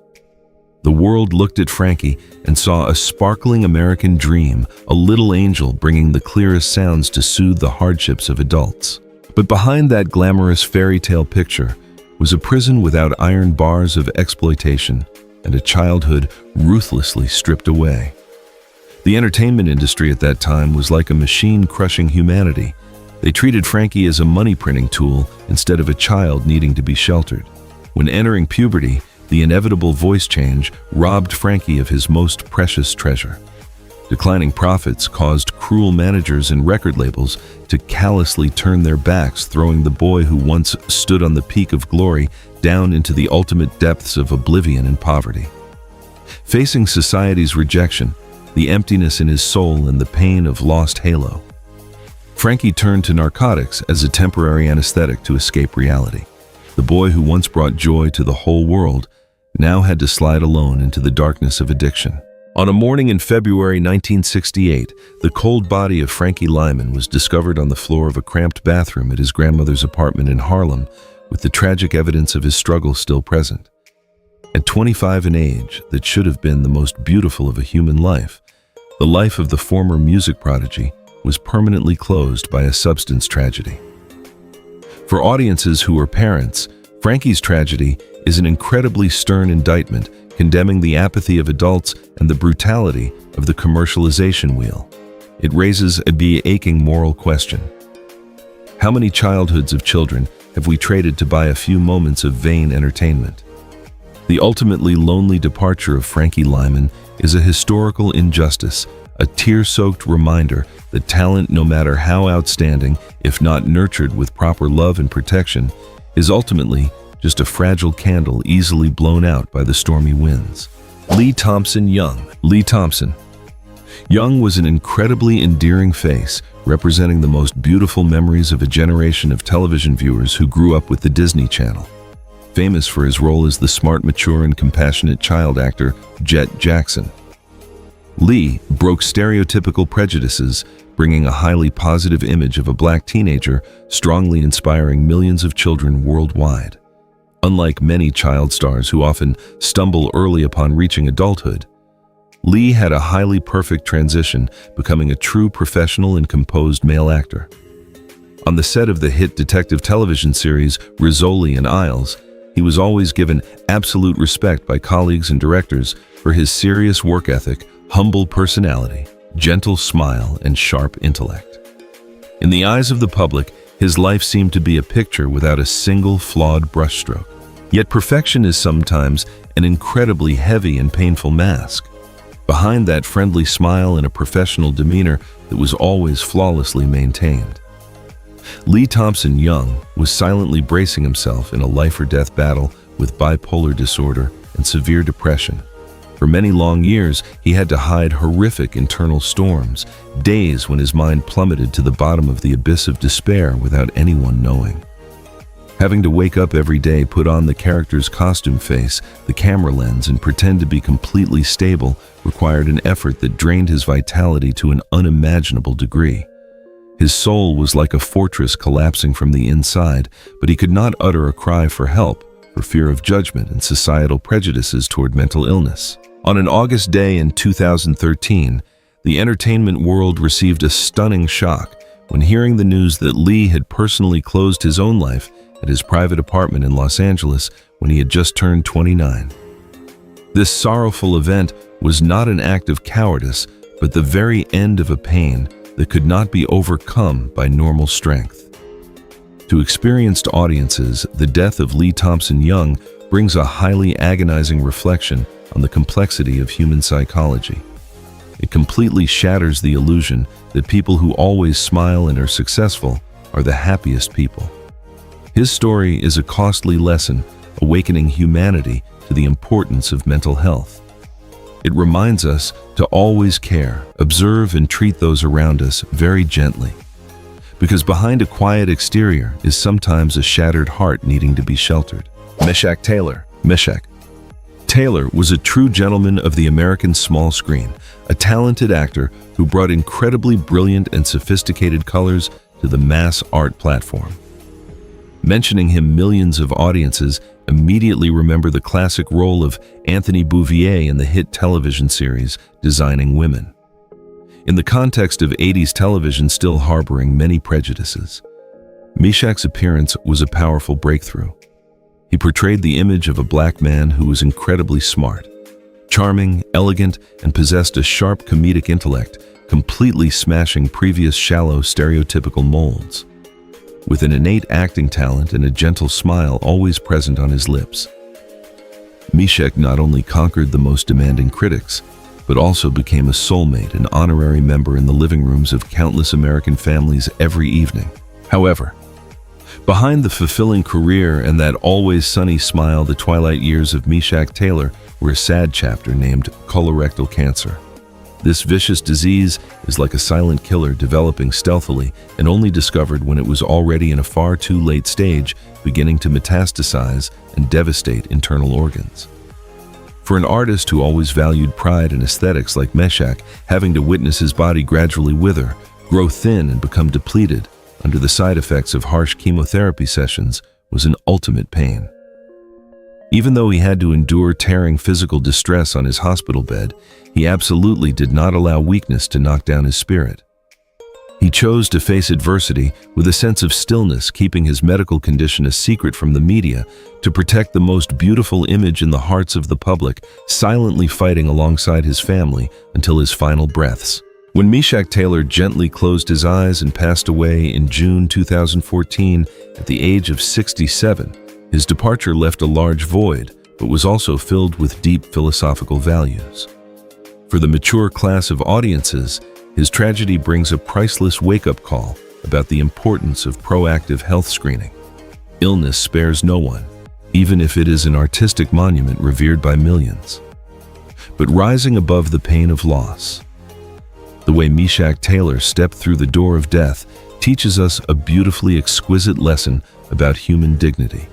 The world looked at Frankie and saw a sparkling American dream, a little angel bringing the clearest sounds to soothe the hardships of adults. But behind that glamorous fairy tale picture was a prison without iron bars of exploitation and a childhood ruthlessly stripped away. The entertainment industry at that time was like a machine crushing humanity. They treated Frankie as a money-printing tool instead of a child needing to be sheltered. When entering puberty, the inevitable voice change robbed Frankie of his most precious treasure. Declining profits caused cruel managers and record labels to callously turn their backs, throwing the boy who once stood on the peak of glory down into the ultimate depths of oblivion and poverty. Facing society's rejection, the emptiness in his soul and the pain of lost halo, Frankie turned to narcotics as a temporary anesthetic to escape reality. The boy who once brought joy to the whole world now had to slide alone into the darkness of addiction. On a morning in February 1968, the cold body of Frankie Lymon was discovered on the floor of a cramped bathroom at his grandmother's apartment in Harlem, with the tragic evidence of his struggle still present. At 25, an age that should have been the most beautiful of a human life, the life of the former music prodigy was permanently closed by a substance tragedy. For audiences who are parents, Frankie's tragedy is an incredibly stern indictment condemning the apathy of adults and the brutality of the commercialization wheel. It raises a aching moral question. How many childhoods of children have we traded to buy a few moments of vain entertainment? The ultimately lonely departure of Frankie Lymon is a historical injustice, a tear-soaked reminder that talent, no matter how outstanding, if not nurtured with proper love and protection, is ultimately just a fragile candle easily blown out by the stormy winds. Lee Thompson Young. Lee Thompson Young was an incredibly endearing face, representing the most beautiful memories of a generation of television viewers who grew up with the Disney Channel. Famous for his role as the smart, mature, and compassionate child actor Jet Jackson, Lee broke stereotypical prejudices, bringing a highly positive image of a black teenager, strongly inspiring millions of children worldwide. Unlike many child stars who often stumble early upon reaching adulthood, Lee had a highly perfect transition, becoming a true professional and composed male actor. On the set of the hit detective television series Rizzoli and Isles, he was always given absolute respect by colleagues and directors for his serious work ethic, humble personality, gentle smile, and sharp intellect. In the eyes of the public, his life seemed to be a picture without a single flawed brushstroke. Yet perfection is sometimes an incredibly heavy and painful mask. Behind that friendly smile and a professional demeanor that was always flawlessly maintained, Lee Thompson Young was silently bracing himself in a life-or-death battle with bipolar disorder and severe depression. For many long years, he had to hide horrific internal storms, days when his mind plummeted to the bottom of the abyss of despair without anyone knowing. Having to wake up every day, put on the character's costume face, the camera lens, and pretend to be completely stable required an effort that drained his vitality to an unimaginable degree. His soul was like a fortress collapsing from the inside, but he could not utter a cry for help for fear of judgment and societal prejudices toward mental illness. On an August day in 2013, the entertainment world received a stunning shock when hearing the news that Lee had personally closed his own life at his private apartment in Los Angeles when he had just turned 29. This sorrowful event was not an act of cowardice, but the very end of a pain that could not be overcome by normal strength. To experienced audiences, the death of Lee Thompson Young brings a highly agonizing reflection on the complexity of human psychology. It completely shatters the illusion that people who always smile and are successful are the happiest people. His story is a costly lesson, awakening humanity to the importance of mental health. It reminds us to always care, observe, and treat those around us very gently. Because behind a quiet exterior is sometimes a shattered heart needing to be sheltered. Meshach Taylor. Meshach Taylor was a true gentleman of the American small screen, a talented actor who brought incredibly brilliant and sophisticated colors to the mass art platform. Mentioning him, millions of audiences immediately remember the classic role of Anthony Bouvier in the hit television series Designing Women. In the context of 80s television still harboring many prejudices, Meshach's appearance was a powerful breakthrough. He portrayed the image of a black man who was incredibly smart, charming, elegant, and possessed a sharp comedic intellect, completely smashing previous shallow stereotypical molds. With an innate acting talent and a gentle smile always present on his lips, Meshach not only conquered the most demanding critics, but also became a soulmate and honorary member in the living rooms of countless American families every evening. However, behind the fulfilling career and that always sunny smile, the twilight years of Meshach Taylor were a sad chapter named colorectal cancer. This vicious disease is like a silent killer developing stealthily and only discovered when it was already in a far too late stage, beginning to metastasize and devastate internal organs. For an artist who always valued pride and aesthetics like Meshach, having to witness his body gradually wither, grow thin, and become depleted under the side effects of harsh chemotherapy sessions was an ultimate pain. Even though he had to endure tearing physical distress on his hospital bed, he absolutely did not allow weakness to knock down his spirit. He chose to face adversity with a sense of stillness, keeping his medical condition a secret from the media to protect the most beautiful image in the hearts of the public, silently fighting alongside his family until his final breaths. When Meshach Taylor gently closed his eyes and passed away in June 2014 at the age of 67, his departure left a large void, but was also filled with deep philosophical values. For the mature class of audiences, his tragedy brings a priceless wake-up call about the importance of proactive health screening. Illness spares no one, even if it is an artistic monument revered by millions. But rising above the pain of loss, the way Meshach Taylor stepped through the door of death teaches us a beautifully exquisite lesson about human dignity.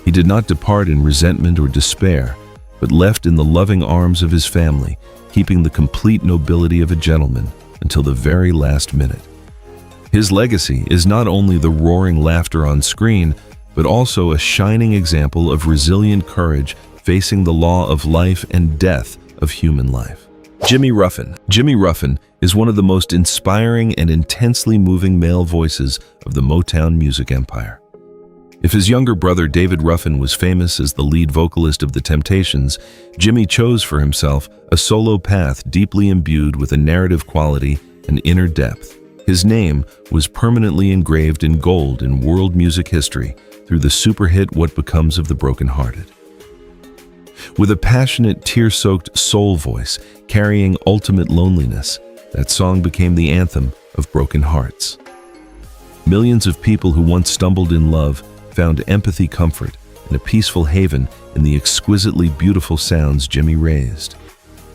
He did not depart in resentment or despair, but left in the loving arms of his family, keeping the complete nobility of a gentleman until the very last minute. His legacy is not only the roaring laughter on screen, but also a shining example of resilient courage facing the law of life and death of human life. Jimmy Ruffin. Jimmy Ruffin is one of the most inspiring and intensely moving male voices of the Motown music empire. If his younger brother David Ruffin was famous as the lead vocalist of The Temptations, Jimmy chose for himself a solo path deeply imbued with a narrative quality and inner depth. His name was permanently engraved in gold in world music history through the super hit What Becomes of the Broken Hearted. With a passionate, tear-soaked soul voice carrying ultimate loneliness, that song became the anthem of broken hearts. Millions of people who once stumbled in love found empathy, comfort, and a peaceful haven in the exquisitely beautiful sounds Jimmy raised.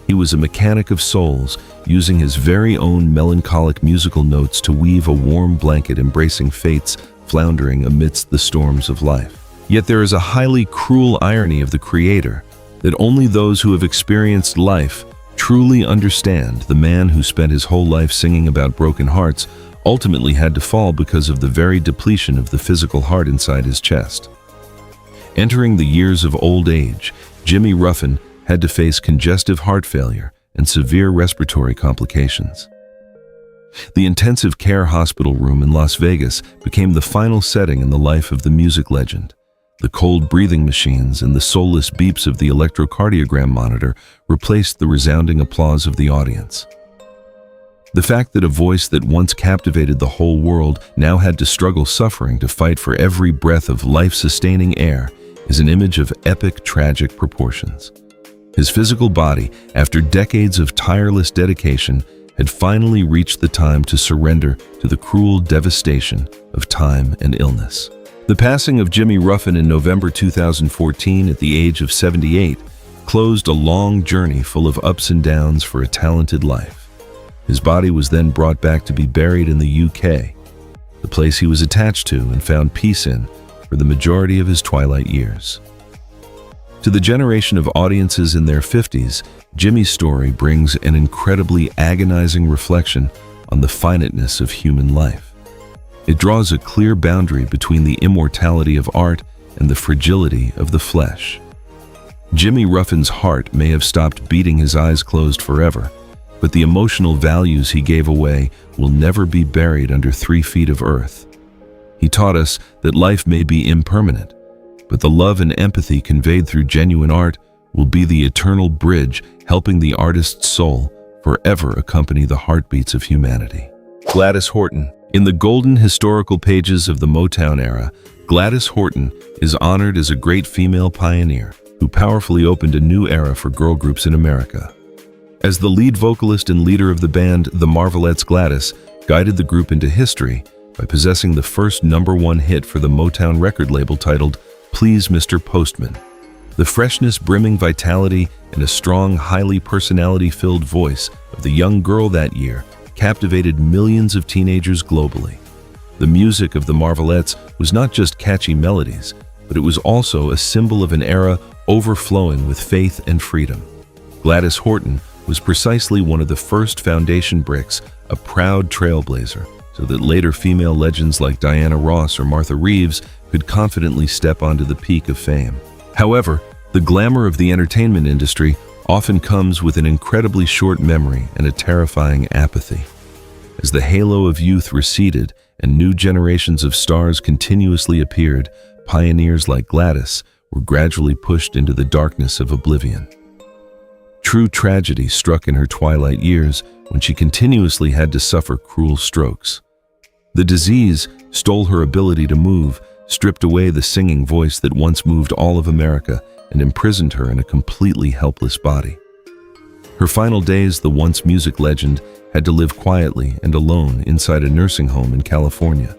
He was a mechanic of souls, using his very own melancholic musical notes to weave a warm blanket embracing fates floundering amidst the storms of life. Yet there is a highly cruel irony of the Creator, that only those who have experienced life truly understand the man who spent his whole life singing about broken hearts ultimately had to fall because of the very depletion of the physical heart inside his chest. Entering the years of old age, Jimmy Ruffin had to face congestive heart failure and severe respiratory complications. The intensive care hospital room in Las Vegas became the final setting in the life of the music legend. The cold breathing machines and the soulless beeps of the electrocardiogram monitor replaced the resounding applause of the audience. The fact that a voice that once captivated the whole world now had to struggle suffering to fight for every breath of life-sustaining air is an image of epic, tragic proportions. His physical body, after decades of tireless dedication, had finally reached the time to surrender to the cruel devastation of time and illness. The passing of Jimmy Ruffin in November 2014 at the age of 78 closed a long journey full of ups and downs for a talented life. His body was then brought back to be buried in the UK, the place he was attached to and found peace in for the majority of his twilight years. To the generation of audiences in their 50s, Jimmy's story brings an incredibly agonizing reflection on the finiteness of human life. It draws a clear boundary between the immortality of art and the fragility of the flesh. Jimmy Ruffin's heart may have stopped beating his eyes closed forever, but the emotional values he gave away will never be buried under 3 feet of earth. He taught us that life may be impermanent, but the love and empathy conveyed through genuine art will be the eternal bridge helping the artist's soul forever accompany the heartbeats of humanity. Gladys Horton. In the golden historical pages of the Motown era, Gladys Horton is honored as a great female pioneer who powerfully opened a new era for girl groups in America. As the lead vocalist and leader of the band, the Marvelettes, Gladys guided the group into history by possessing the first #1 hit for the Motown record label titled Please Mr. Postman. The freshness, brimming vitality, and a strong, highly personality-filled voice of the young girl that year captivated millions of teenagers globally. The music of the Marvelettes was not just catchy melodies, but it was also a symbol of an era overflowing with faith and freedom. Gladys Horton was precisely one of the first foundation bricks, a proud trailblazer, so that later female legends like Diana Ross or Martha Reeves could confidently step onto the peak of fame. However, the glamour of the entertainment industry often comes with an incredibly short memory and a terrifying apathy. As the halo of youth receded and new generations of stars continuously appeared, pioneers like Gladys were gradually pushed into the darkness of oblivion. True tragedy struck in her twilight years when she continuously had to suffer cruel strokes. The disease stole her ability to move, stripped away the singing voice that once moved all of America, and imprisoned her in a completely helpless body. Her final days, the once music legend had to live quietly and alone inside a nursing home in California.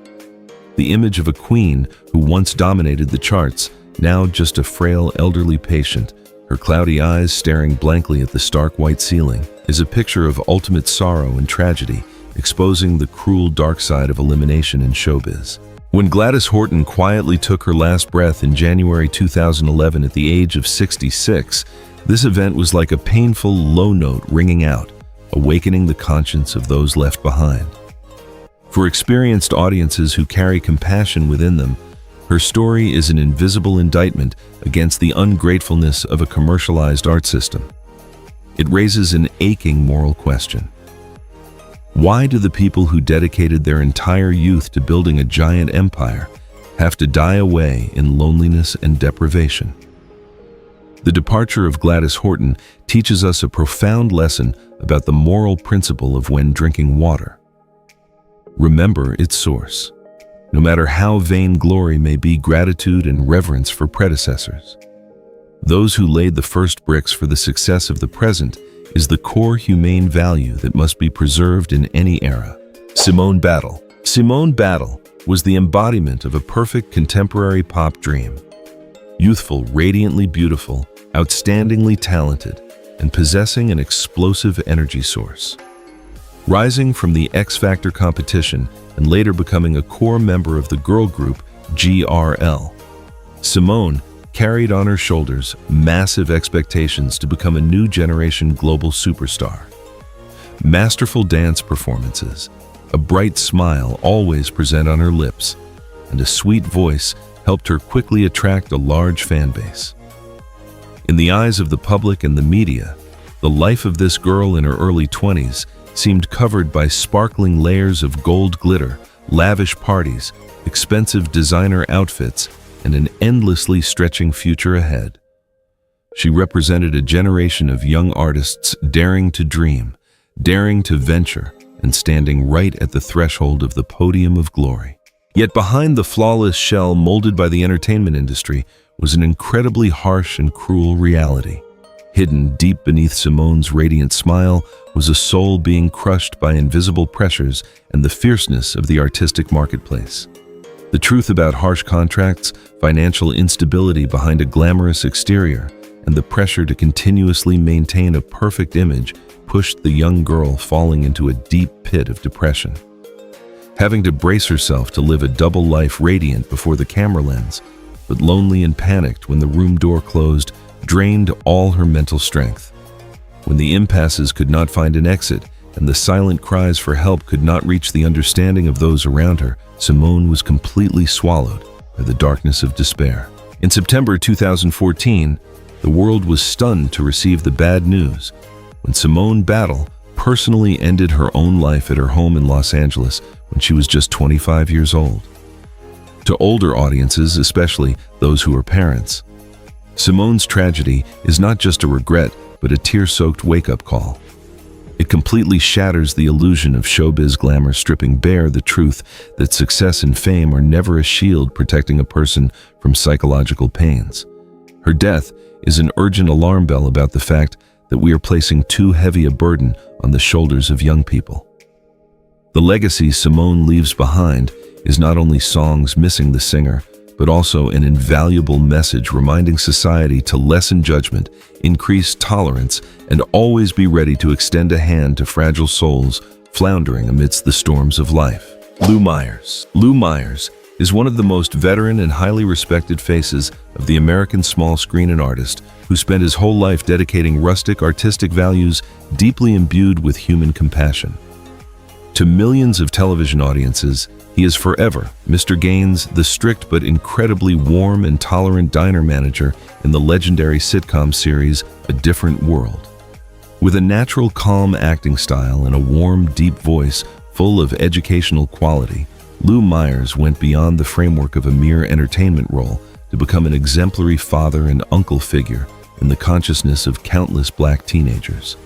The image of a queen who once dominated the charts, now just a frail elderly patient, her cloudy eyes staring blankly at the stark white ceiling, is a picture of ultimate sorrow and tragedy, exposing the cruel dark side of elimination in showbiz. When Gladys Horton quietly took her last breath in January 2011 at the age of 66, this event was like a painful low note ringing out, awakening the conscience of those left behind. For experienced audiences who carry compassion within them, her story is an invisible indictment against the ungratefulness of a commercialized art system. It raises an aching moral question. Why do the people who dedicated their entire youth to building a giant empire have to die away in loneliness and deprivation? The departure of Gladys Horton teaches us a profound lesson about the moral principle of when drinking water. Remember its source. No matter how vain glory may be, gratitude and reverence for predecessors. Those who laid the first bricks for the success of the present is the core humane value that must be preserved in any era. Simone Battle. Simone Battle was the embodiment of a perfect contemporary pop dream. Youthful, radiantly beautiful, outstandingly talented, and possessing an explosive energy source. Rising from the X Factor competition and later becoming a core member of the girl group GRL, Simone carried on her shoulders massive expectations to become a new generation global superstar. Masterful dance performances, a bright smile always present on her lips, and a sweet voice helped her quickly attract a large fan base. In the eyes of the public and the media, the life of this girl in her early 20s seemed covered by sparkling layers of gold glitter, lavish parties, expensive designer outfits, and an endlessly stretching future ahead. She represented a generation of young artists daring to dream, daring to venture, and standing right at the threshold of the podium of glory. Yet behind the flawless shell molded by the entertainment industry was an incredibly harsh and cruel reality. Hidden deep beneath Simone's radiant smile was a soul being crushed by invisible pressures and the fierceness of the artistic marketplace. The truth about harsh contracts, financial instability behind a glamorous exterior, and the pressure to continuously maintain a perfect image pushed the young girl falling into a deep pit of depression. Having to brace herself to live a double life radiant before the camera lens, but lonely and panicked when the room door closed, drained all her mental strength. When the impasses could not find an exit and the silent cries for help could not reach the understanding of those around her, Simone was completely swallowed by the darkness of despair. In September 2014, the world was stunned to receive the bad news when Simone Battle personally ended her own life at her home in Los Angeles when she was just 25 years old. To older audiences, especially those who are parents, Simone's tragedy is not just a regret, but a tear-soaked wake-up call. It completely shatters the illusion of showbiz glamour, stripping bare the truth that success and fame are never a shield protecting a person from psychological pains. Her death is an urgent alarm bell about the fact that we are placing too heavy a burden on the shoulders of young people. The legacy Simone leaves behind is not only songs missing the singer, but also an invaluable message reminding society to lessen judgment, increase tolerance, and always be ready to extend a hand to fragile souls floundering amidst the storms of life. Lou Myers. Lou Myers is one of the most veteran and highly respected faces of the American small screen, an artist who spent his whole life dedicating rustic artistic values deeply imbued with human compassion. To millions of television audiences, he is forever Mr. Gaines, the strict but incredibly warm and tolerant diner manager in the legendary sitcom series A Different World. With a natural calm acting style and a warm, deep voice full of educational quality, Lou Myers went beyond the framework of a mere entertainment role to become an exemplary father and uncle figure in the consciousness of countless black teenagers.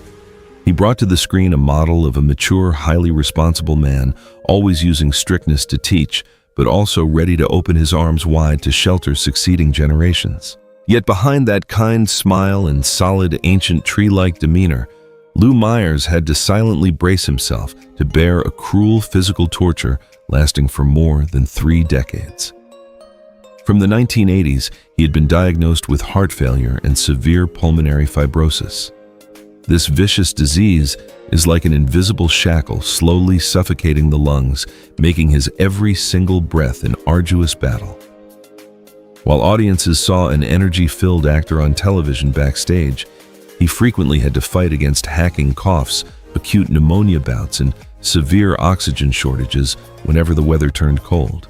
He brought to the screen a model of a mature, highly responsible man, always using strictness to teach, but also ready to open his arms wide to shelter succeeding generations. Yet behind that kind smile and solid, ancient tree-like demeanor Lou Myers had to silently brace himself to bear a cruel physical torture lasting for more than 3 decades. From the 1980s, he had been diagnosed with heart failure and severe pulmonary fibrosis. This vicious disease is like an invisible shackle slowly suffocating the lungs, making his every single breath an arduous battle. While audiences saw an energy-filled actor on television backstage, he frequently had to fight against hacking coughs, acute pneumonia bouts, and severe oxygen shortages whenever the weather turned cold.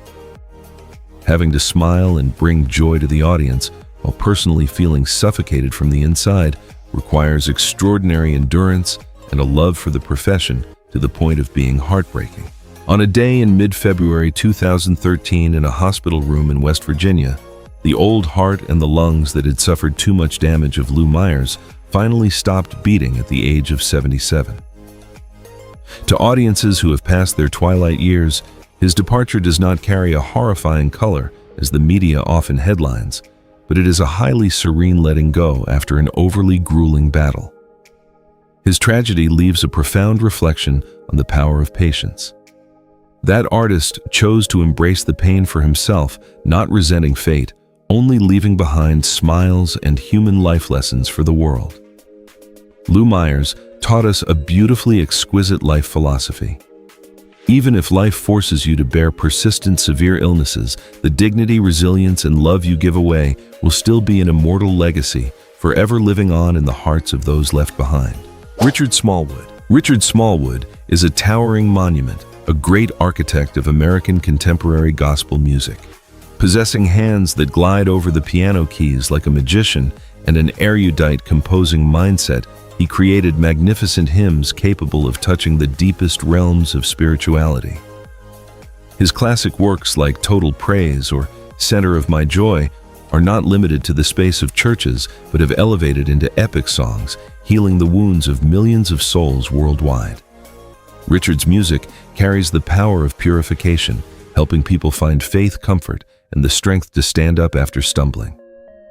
Having to smile and bring joy to the audience while personally feeling suffocated from the inside requires extraordinary endurance and a love for the profession to the point of being heartbreaking. On a day in mid-February 2013 in a hospital room in West Virginia, the old heart and the lungs that had suffered too much damage of Lou Myers finally stopped beating at the age of 77. To audiences who have passed their twilight years, his departure does not carry a horrifying color as the media often headlines, but it is a highly serene letting go after an overly grueling battle. His tragedy leaves a profound reflection on the power of patience. That artist chose to embrace the pain for himself, not resenting fate, only leaving behind smiles and human life lessons for the world. Lou Myers taught us a beautifully exquisite life philosophy. Even if life forces you to bear persistent severe illnesses, the dignity, resilience, and love you give away will still be an immortal legacy, forever living on in the hearts of those left behind. Richard Smallwood. Richard Smallwood is a towering monument, a great architect of American contemporary gospel music. Possessing hands that glide over the piano keys like a magician and an erudite composing mindset, he created magnificent hymns capable of touching the deepest realms of spirituality. His classic works like Total Praise or Center of My Joy are not limited to the space of churches, but have elevated into epic songs, healing the wounds of millions of souls worldwide. Richard's music carries the power of purification, helping people find faith, comfort, and the strength to stand up after stumbling.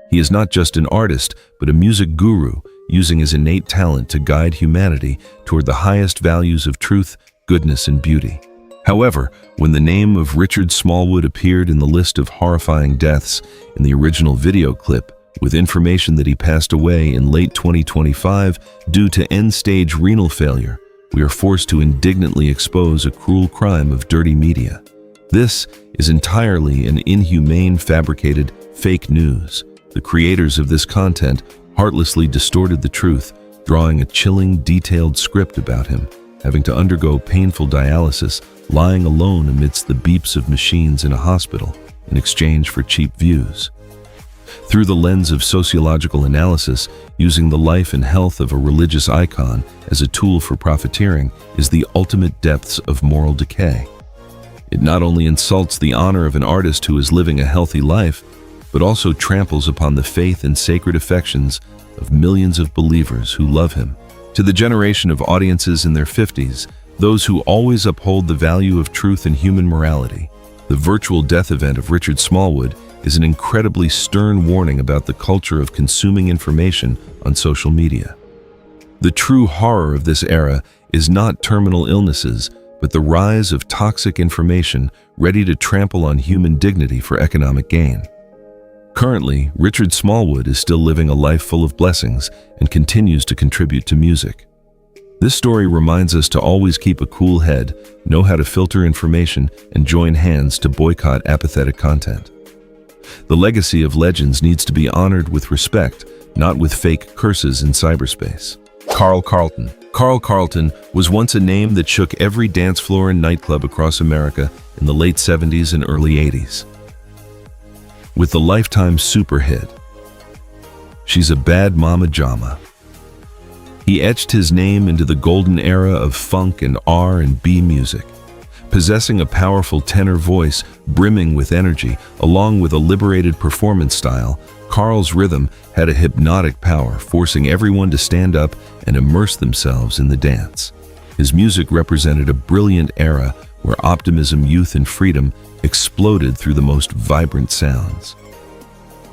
He is not just an artist, but a music guru, using his innate talent to guide humanity toward the highest values of truth, goodness, and beauty. However, when the name of Richard Smallwood appeared in the list of horrifying deaths in the original video clip, with information that he passed away in late 2025 due to end-stage renal failure, we are forced to indignantly expose a cruel crime of dirty media. This is entirely an inhumane, fabricated fake news. The creators of this content heartlessly distorted the truth, drawing a chilling, detailed script about him, having to undergo painful dialysis, lying alone amidst the beeps of machines in a hospital in exchange for cheap views. Through the lens of sociological analysis, using the life and health of a religious icon as a tool for profiteering is the ultimate depths of moral decay. It not only insults the honor of an artist who is living a healthy life, but also tramples upon the faith and sacred affections of millions of believers who love him. To the generation of audiences in their 50s, those who always uphold the value of truth and human morality, the virtual death event of Richard Smallwood is an incredibly stern warning about the culture of consuming information on social media. The true horror of this era is not terminal illnesses, but the rise of toxic information ready to trample on human dignity for economic gain. Currently, Richard Smallwood is still living a life full of blessings and continues to contribute to music. This story reminds us to always keep a cool head, know how to filter information, and join hands to boycott apathetic content. The legacy of legends needs to be honored with respect, not with fake curses in cyberspace. Carl Carlton. Carl Carlton was once a name that shook every dance floor and nightclub across America in the late 70s and early 80s. With the Lifetime super hit, She's a Bad Mama Jama, he etched his name into the golden era of funk and R&B music. Possessing a powerful tenor voice brimming with energy, along with a liberated performance style, Carl's rhythm had a hypnotic power, forcing everyone to stand up and immerse themselves in the dance. His music represented a brilliant era where optimism, youth, and freedom exploded through the most vibrant sounds.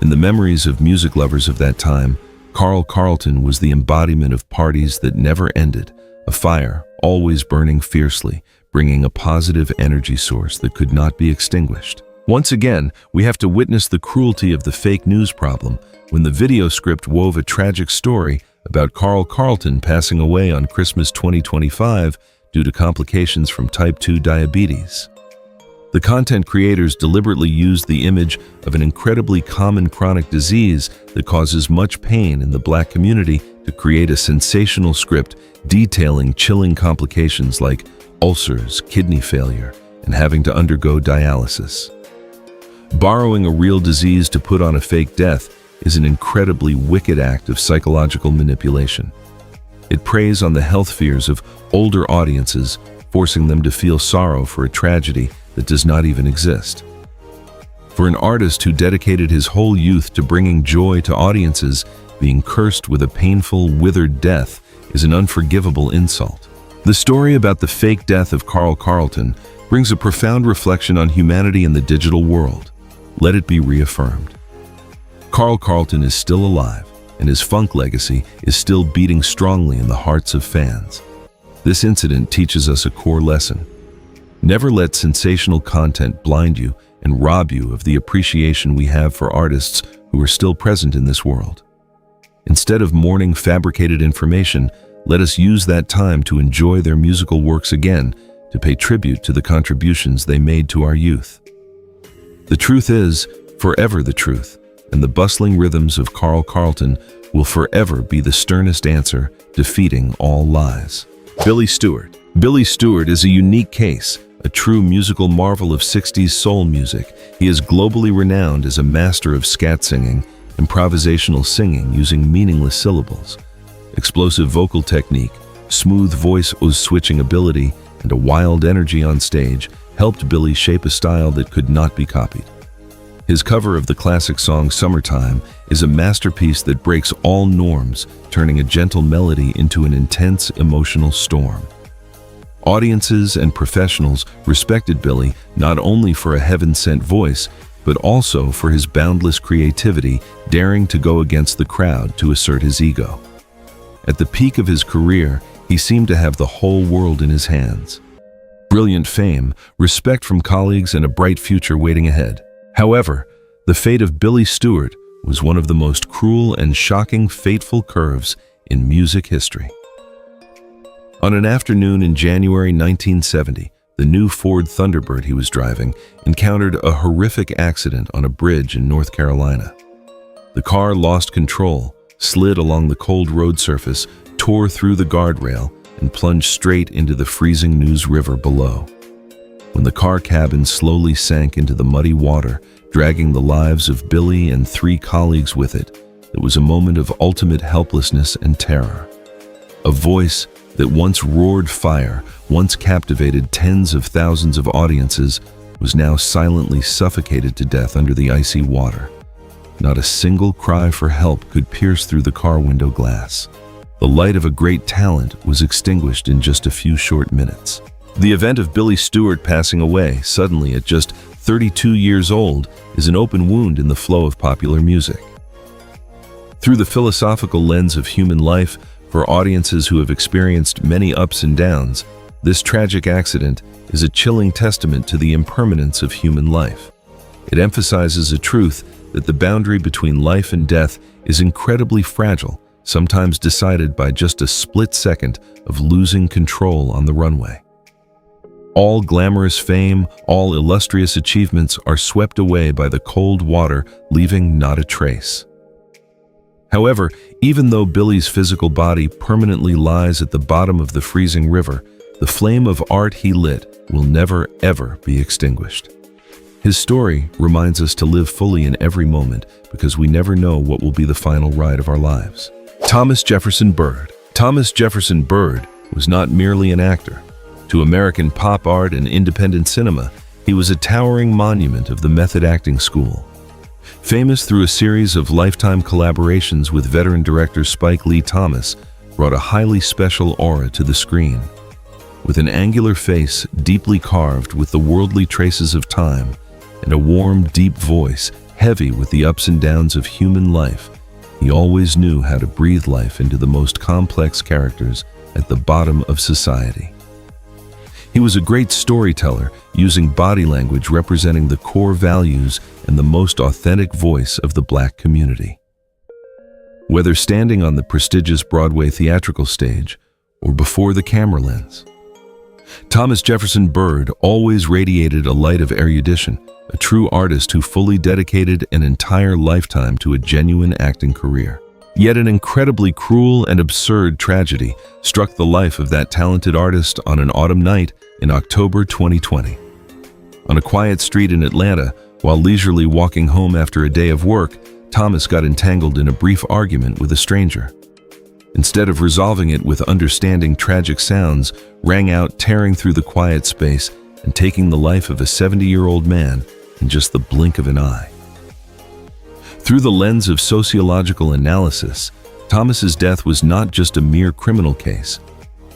In the memories of music lovers of that time, Carl Carlton was the embodiment of parties that never ended, a fire always burning fiercely, bringing a positive energy source that could not be extinguished. Once again, we have to witness the cruelty of the fake news problem when the video script wove a tragic story about Carl Carlton passing away on Christmas 2025 due to complications from type 2 diabetes. The content creators deliberately used the image of an incredibly common chronic disease that causes much pain in the Black community to create a sensational script detailing chilling complications like ulcers, kidney failure, and having to undergo dialysis. Borrowing a real disease to put on a fake death is an incredibly wicked act of psychological manipulation. It preys on the health fears of older audiences, forcing them to feel sorrow for a tragedy that does not even exist. For an artist who dedicated his whole youth to bringing joy to audiences, being cursed with a painful, withered death is an unforgivable insult. The story about the fake death of Carl Carlton brings a profound reflection on humanity in the digital world. Let it be reaffirmed. Carl Carlton is still alive, and his funk legacy is still beating strongly in the hearts of fans. This incident teaches us a core lesson. Never let sensational content blind you and rob you of the appreciation we have for artists who are still present in this world. Instead of mourning fabricated information, let us use that time to enjoy their musical works again, to pay tribute to the contributions they made to our youth. The truth is forever the truth, and the bustling rhythms of Carl Carlton will forever be the sternest answer, defeating all lies. Billy Stewart. Billy Stewart is a unique case, a true musical marvel of 60s soul music. He is globally renowned as a master of scat singing, improvisational singing using meaningless syllables, explosive vocal technique, smooth voice switching ability, and a wild energy on stage helped Billy shape a style that could not be copied. His cover of the classic song Summertime is a masterpiece that breaks all norms, turning a gentle melody into an intense emotional storm. Audiences and professionals respected Billy not only for a heaven-sent voice, but also for his boundless creativity, daring to go against the crowd to assert his ego. At the peak of his career, he seemed to have the whole world in his hands. Brilliant fame, respect from colleagues, and a bright future waiting ahead. However, the fate of Billy Stewart was one of the most cruel and shocking fateful curves in music history. On an afternoon in January 1970, the new Ford Thunderbird he was driving encountered a horrific accident on a bridge in North Carolina. The car lost control, slid along the cold road surface, tore through the guardrail, and plunged straight into the freezing News River below. When the car cabin slowly sank into the muddy water, dragging the lives of Billy and 3 colleagues with it, it was a moment of ultimate helplessness and terror. A voice that once roared fire, once captivated tens of thousands of audiences, was now silently suffocated to death under the icy water. Not a single cry for help could pierce through the car window glass. The light of a great talent was extinguished in just a few short minutes. The event of Billy Stewart passing away suddenly at just 32 years old is an open wound in the flow of popular music. Through the philosophical lens of human life, for audiences who have experienced many ups and downs, this tragic accident is a chilling testament to the impermanence of human life. It emphasizes a truth that the boundary between life and death is incredibly fragile, sometimes decided by just a split second of losing control on the runway. All glamorous fame, all illustrious achievements are swept away by the cold water, leaving not a trace. However, even though Billy's physical body permanently lies at the bottom of the freezing river, the flame of art he lit will never, ever be extinguished. His story reminds us to live fully in every moment because we never know what will be the final ride of our lives. Thomas Jefferson Byrd. Thomas Jefferson Byrd was not merely an actor. To American pop art and independent cinema, he was a towering monument of the method acting school. Famous through a series of lifetime collaborations with veteran director Spike Lee, Thomas brought a highly special aura to the screen. With an angular face deeply carved with the worldly traces of time and a warm, deep voice heavy with the ups and downs of human life, He always knew how to breathe life into the most complex characters at the bottom of society. He was a great storyteller, using body language representing the core values and the most authentic voice of the Black community. Whether standing on the prestigious Broadway theatrical stage or before the camera lens, Thomas Jefferson Byrd always radiated a light of erudition, a true artist who fully dedicated an entire lifetime to a genuine acting career. Yet an incredibly cruel and absurd tragedy struck the life of that talented artist on an autumn night in October 2020. On a quiet street in Atlanta, while leisurely walking home after a day of work, Thomas got entangled in a brief argument with a stranger. Instead of resolving it with understanding, tragic sounds rang out, tearing through the quiet space and taking the life of a 70-year-old man in just the blink of an eye. Through the lens of sociological analysis, Thomas's death was not just a mere criminal case,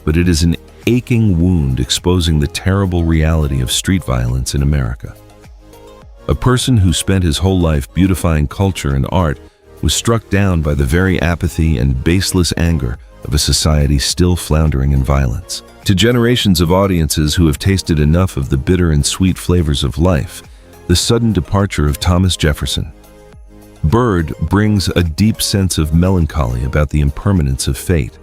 but it is an aching wound exposing the terrible reality of street violence in America. A person who spent his whole life beautifying culture and art was struck down by the very apathy and baseless anger of a society still floundering in violence. To generations of audiences who have tasted enough of the bitter and sweet flavors of life, the sudden departure of Thomas Jefferson Byrd brings a deep sense of melancholy about the impermanence of fate.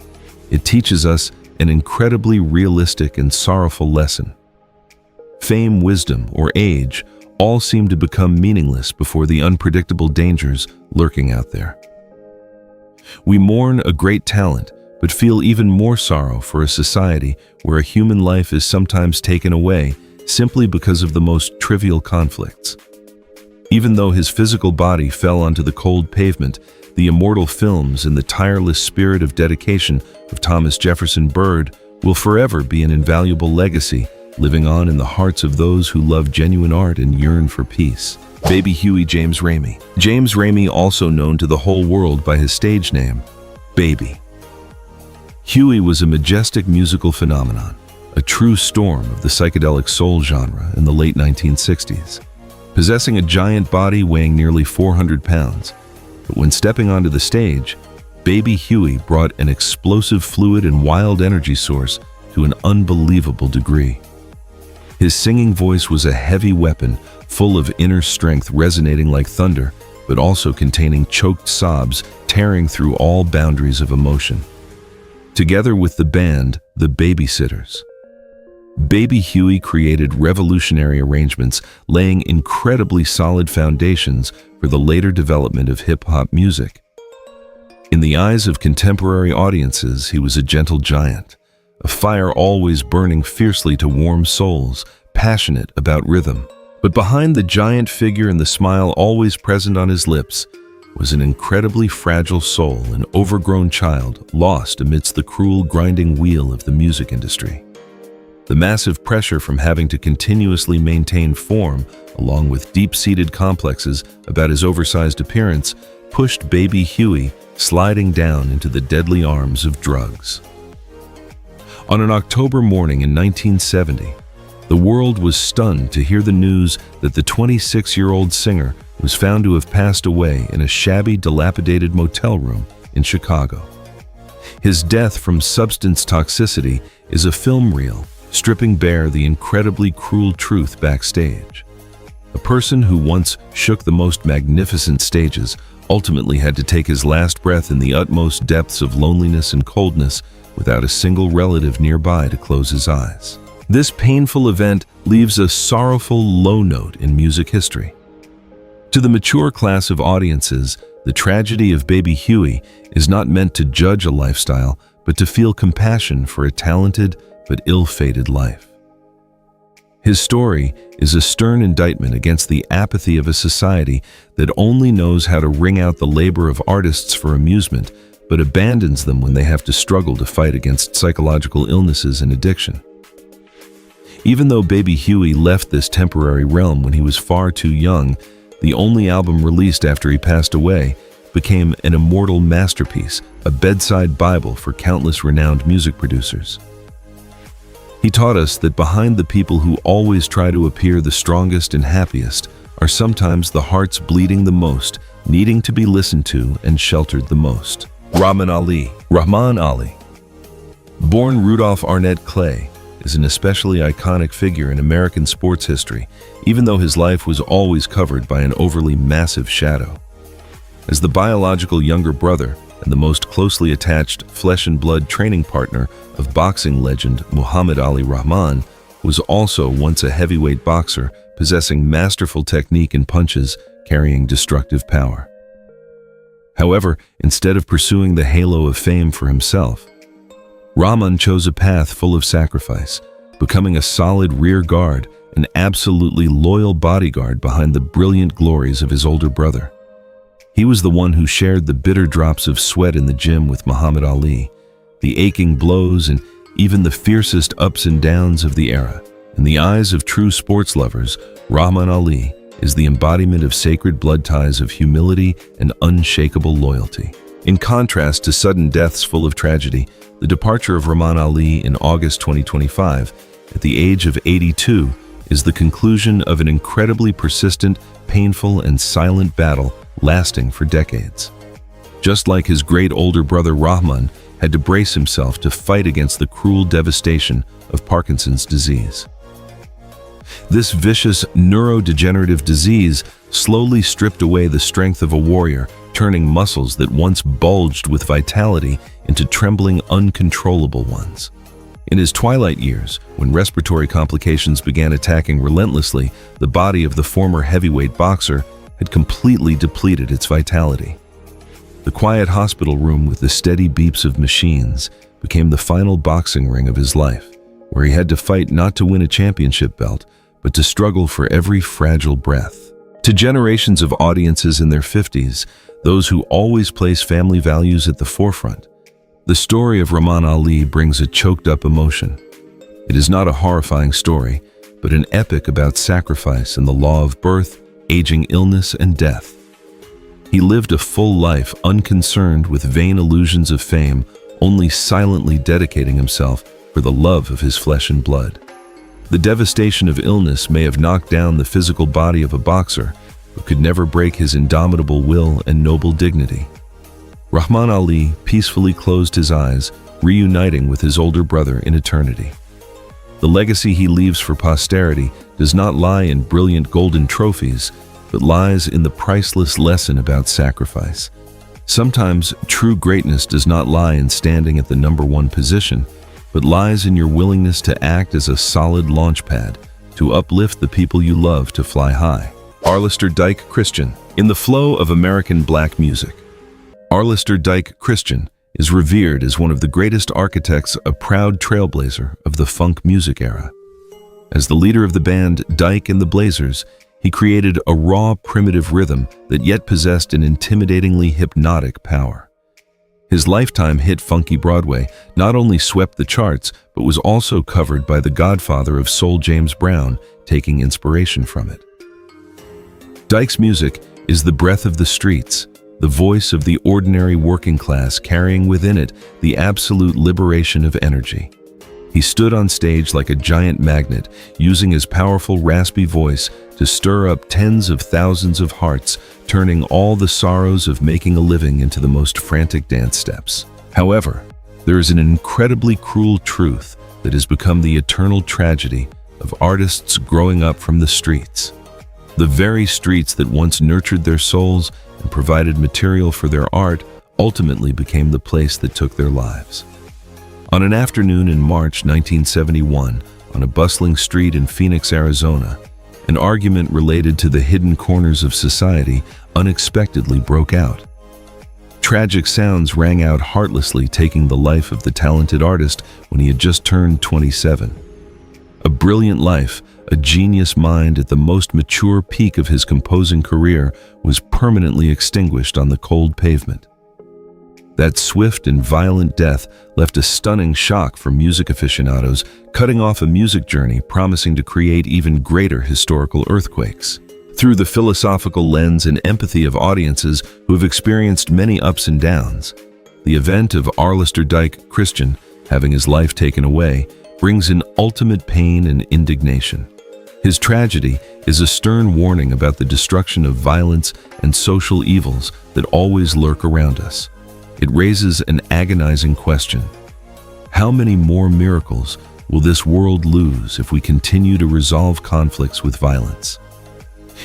It teaches us an incredibly realistic and sorrowful lesson. Fame, wisdom, or age all seem to become meaningless before the unpredictable dangers lurking out there. We mourn a great talent, but feel even more sorrow for a society where a human life is sometimes taken away simply because of the most trivial conflicts. Even though his physical body fell onto the cold pavement, the immortal films and the tireless spirit of dedication of Thomas Jefferson Byrd will forever be an invaluable legacy, living on in the hearts of those who love genuine art and yearn for peace. Baby Huey James Ramey. James Ramey, also known to the whole world by his stage name, Baby. Huey was a majestic musical phenomenon, a true storm of the psychedelic soul genre in the late 1960s. Possessing a giant body weighing nearly 400 pounds, but when stepping onto the stage, Baby Huey brought an explosive fluid and wild energy source to an unbelievable degree. His singing voice was a heavy weapon, full of inner strength resonating like thunder, but also containing choked sobs tearing through all boundaries of emotion. Together with the band, the Babysitters, Baby Huey created revolutionary arrangements, laying incredibly solid foundations for the later development of hip-hop music. In the eyes of contemporary audiences, he was a gentle giant, a fire always burning fiercely to warm souls, passionate about rhythm. But behind the giant figure and the smile always present on his lips was an incredibly fragile soul, an overgrown child lost amidst the cruel grinding wheel of the music industry. The massive pressure from having to continuously maintain form, along with deep-seated complexes about his oversized appearance, pushed Baby Huey sliding down into the deadly arms of drugs. On an October morning in 1970, the world was stunned to hear the news that the 26-year-old singer was found to have passed away in a shabby, dilapidated motel room in Chicago. His death from substance toxicity is a film reel stripping bare the incredibly cruel truth backstage. A person who once shook the most magnificent stages ultimately had to take his last breath in the utmost depths of loneliness and coldness without a single relative nearby to close his eyes. This painful event leaves a sorrowful low note in music history. To the mature class of audiences, the tragedy of Baby Huey is not meant to judge a lifestyle, but to feel compassion for a talented but ill-fated life. His story is a stern indictment against the apathy of a society that only knows how to wring out the labor of artists for amusement, but abandons them when they have to struggle to fight against psychological illnesses and addiction. Even though Baby Huey left this temporary realm when he was far too young, the only album released after he passed away became an immortal masterpiece, a bedside Bible for countless renowned music producers. He taught us that behind the people who always try to appear the strongest and happiest are sometimes the hearts bleeding the most needing to be listened to and sheltered the most. Rahman Ali. Born Rudolph Arnett Clay, is an especially iconic figure in American sports history, even though his life was always covered by an overly massive shadow. As the biological younger brother and the most closely attached flesh and blood training partner of boxing legend Muhammad Ali, Rahman was also once a heavyweight boxer possessing masterful technique and punches carrying destructive power. However, instead of pursuing the halo of fame for himself, Rahman chose a path full of sacrifice, becoming a solid rear guard, an absolutely loyal bodyguard behind the brilliant glories of his older brother. He was the one who shared the bitter drops of sweat in the gym with Muhammad Ali, the aching blows and even the fiercest ups and downs of the era. In the eyes of true sports lovers, Rahman Ali is the embodiment of sacred blood ties of humility and unshakable loyalty. In contrast to sudden deaths full of tragedy, the departure of Rahman Ali in August 2025, at the age of 82, is the conclusion of an incredibly persistent, painful, and silent battle lasting for decades. Just like his great older brother Rahman had to brace himself to fight against the cruel devastation of Parkinson's disease. This vicious neurodegenerative disease slowly stripped away the strength of a warrior, turning muscles that once bulged with vitality into trembling, uncontrollable ones. In his twilight years, when respiratory complications began attacking relentlessly, the body of the former heavyweight boxer had completely depleted its vitality. The quiet hospital room with the steady beeps of machines became the final boxing ring of his life, where he had to fight not to win a championship belt, but to struggle for every fragile breath. To generations of audiences in their 50s, those who always place family values at the forefront, the story of Rahman Ali brings a choked-up emotion. It is not a horrifying story, but an epic about sacrifice and the law of birth, aging, illness, and death. He lived a full life unconcerned with vain illusions of fame, only silently dedicating himself for the love of his flesh and blood. The devastation of illness may have knocked down the physical body of a boxer, but could never break his indomitable will and noble dignity. Rahman Ali peacefully closed his eyes, reuniting with his older brother in eternity. The legacy he leaves for posterity does not lie in brilliant golden trophies, but lies in the priceless lesson about sacrifice. Sometimes true greatness does not lie in standing at the number one position, but lies in your willingness to act as a solid launch pad, to uplift the people you love to fly high. Arlister Dyke Christian. In the flow of American black music, Arlister Dyke Christian is revered as one of the greatest architects, a proud trailblazer of the funk music era. As the leader of the band Dyke and the Blazers, he created a raw, primitive rhythm that yet possessed an intimidatingly hypnotic power. His lifetime hit Funky Broadway not only swept the charts, but was also covered by the godfather of soul, James Brown, taking inspiration from it. Dyke's music is the breath of the streets, the voice of the ordinary working class, carrying within it the absolute liberation of energy. He stood on stage like a giant magnet, using his powerful, raspy voice to stir up tens of thousands of hearts, turning all the sorrows of making a living into the most frantic dance steps. However, there is an incredibly cruel truth that has become the eternal tragedy of artists growing up from the streets. The very streets that once nurtured their souls and provided material for their art ultimately became the place that took their lives. On an afternoon in March 1971, on a bustling street in Phoenix, Arizona, an argument related to the hidden corners of society unexpectedly broke out. Tragic sounds rang out heartlessly, taking the life of the talented artist when he had just turned 27. A brilliant life, a genius mind at the most mature peak of his composing career, was permanently extinguished on the cold pavement. That swift and violent death left a stunning shock for music aficionados, cutting off a music journey promising to create even greater historical earthquakes. Through the philosophical lens and empathy of audiences who have experienced many ups and downs, the event of Arlister Dyke Christian having his life taken away brings in ultimate pain and indignation. His tragedy is a stern warning about the destruction of violence and social evils that always lurk around us. It raises an agonizing question. How many more miracles will this world lose if we continue to resolve conflicts with violence?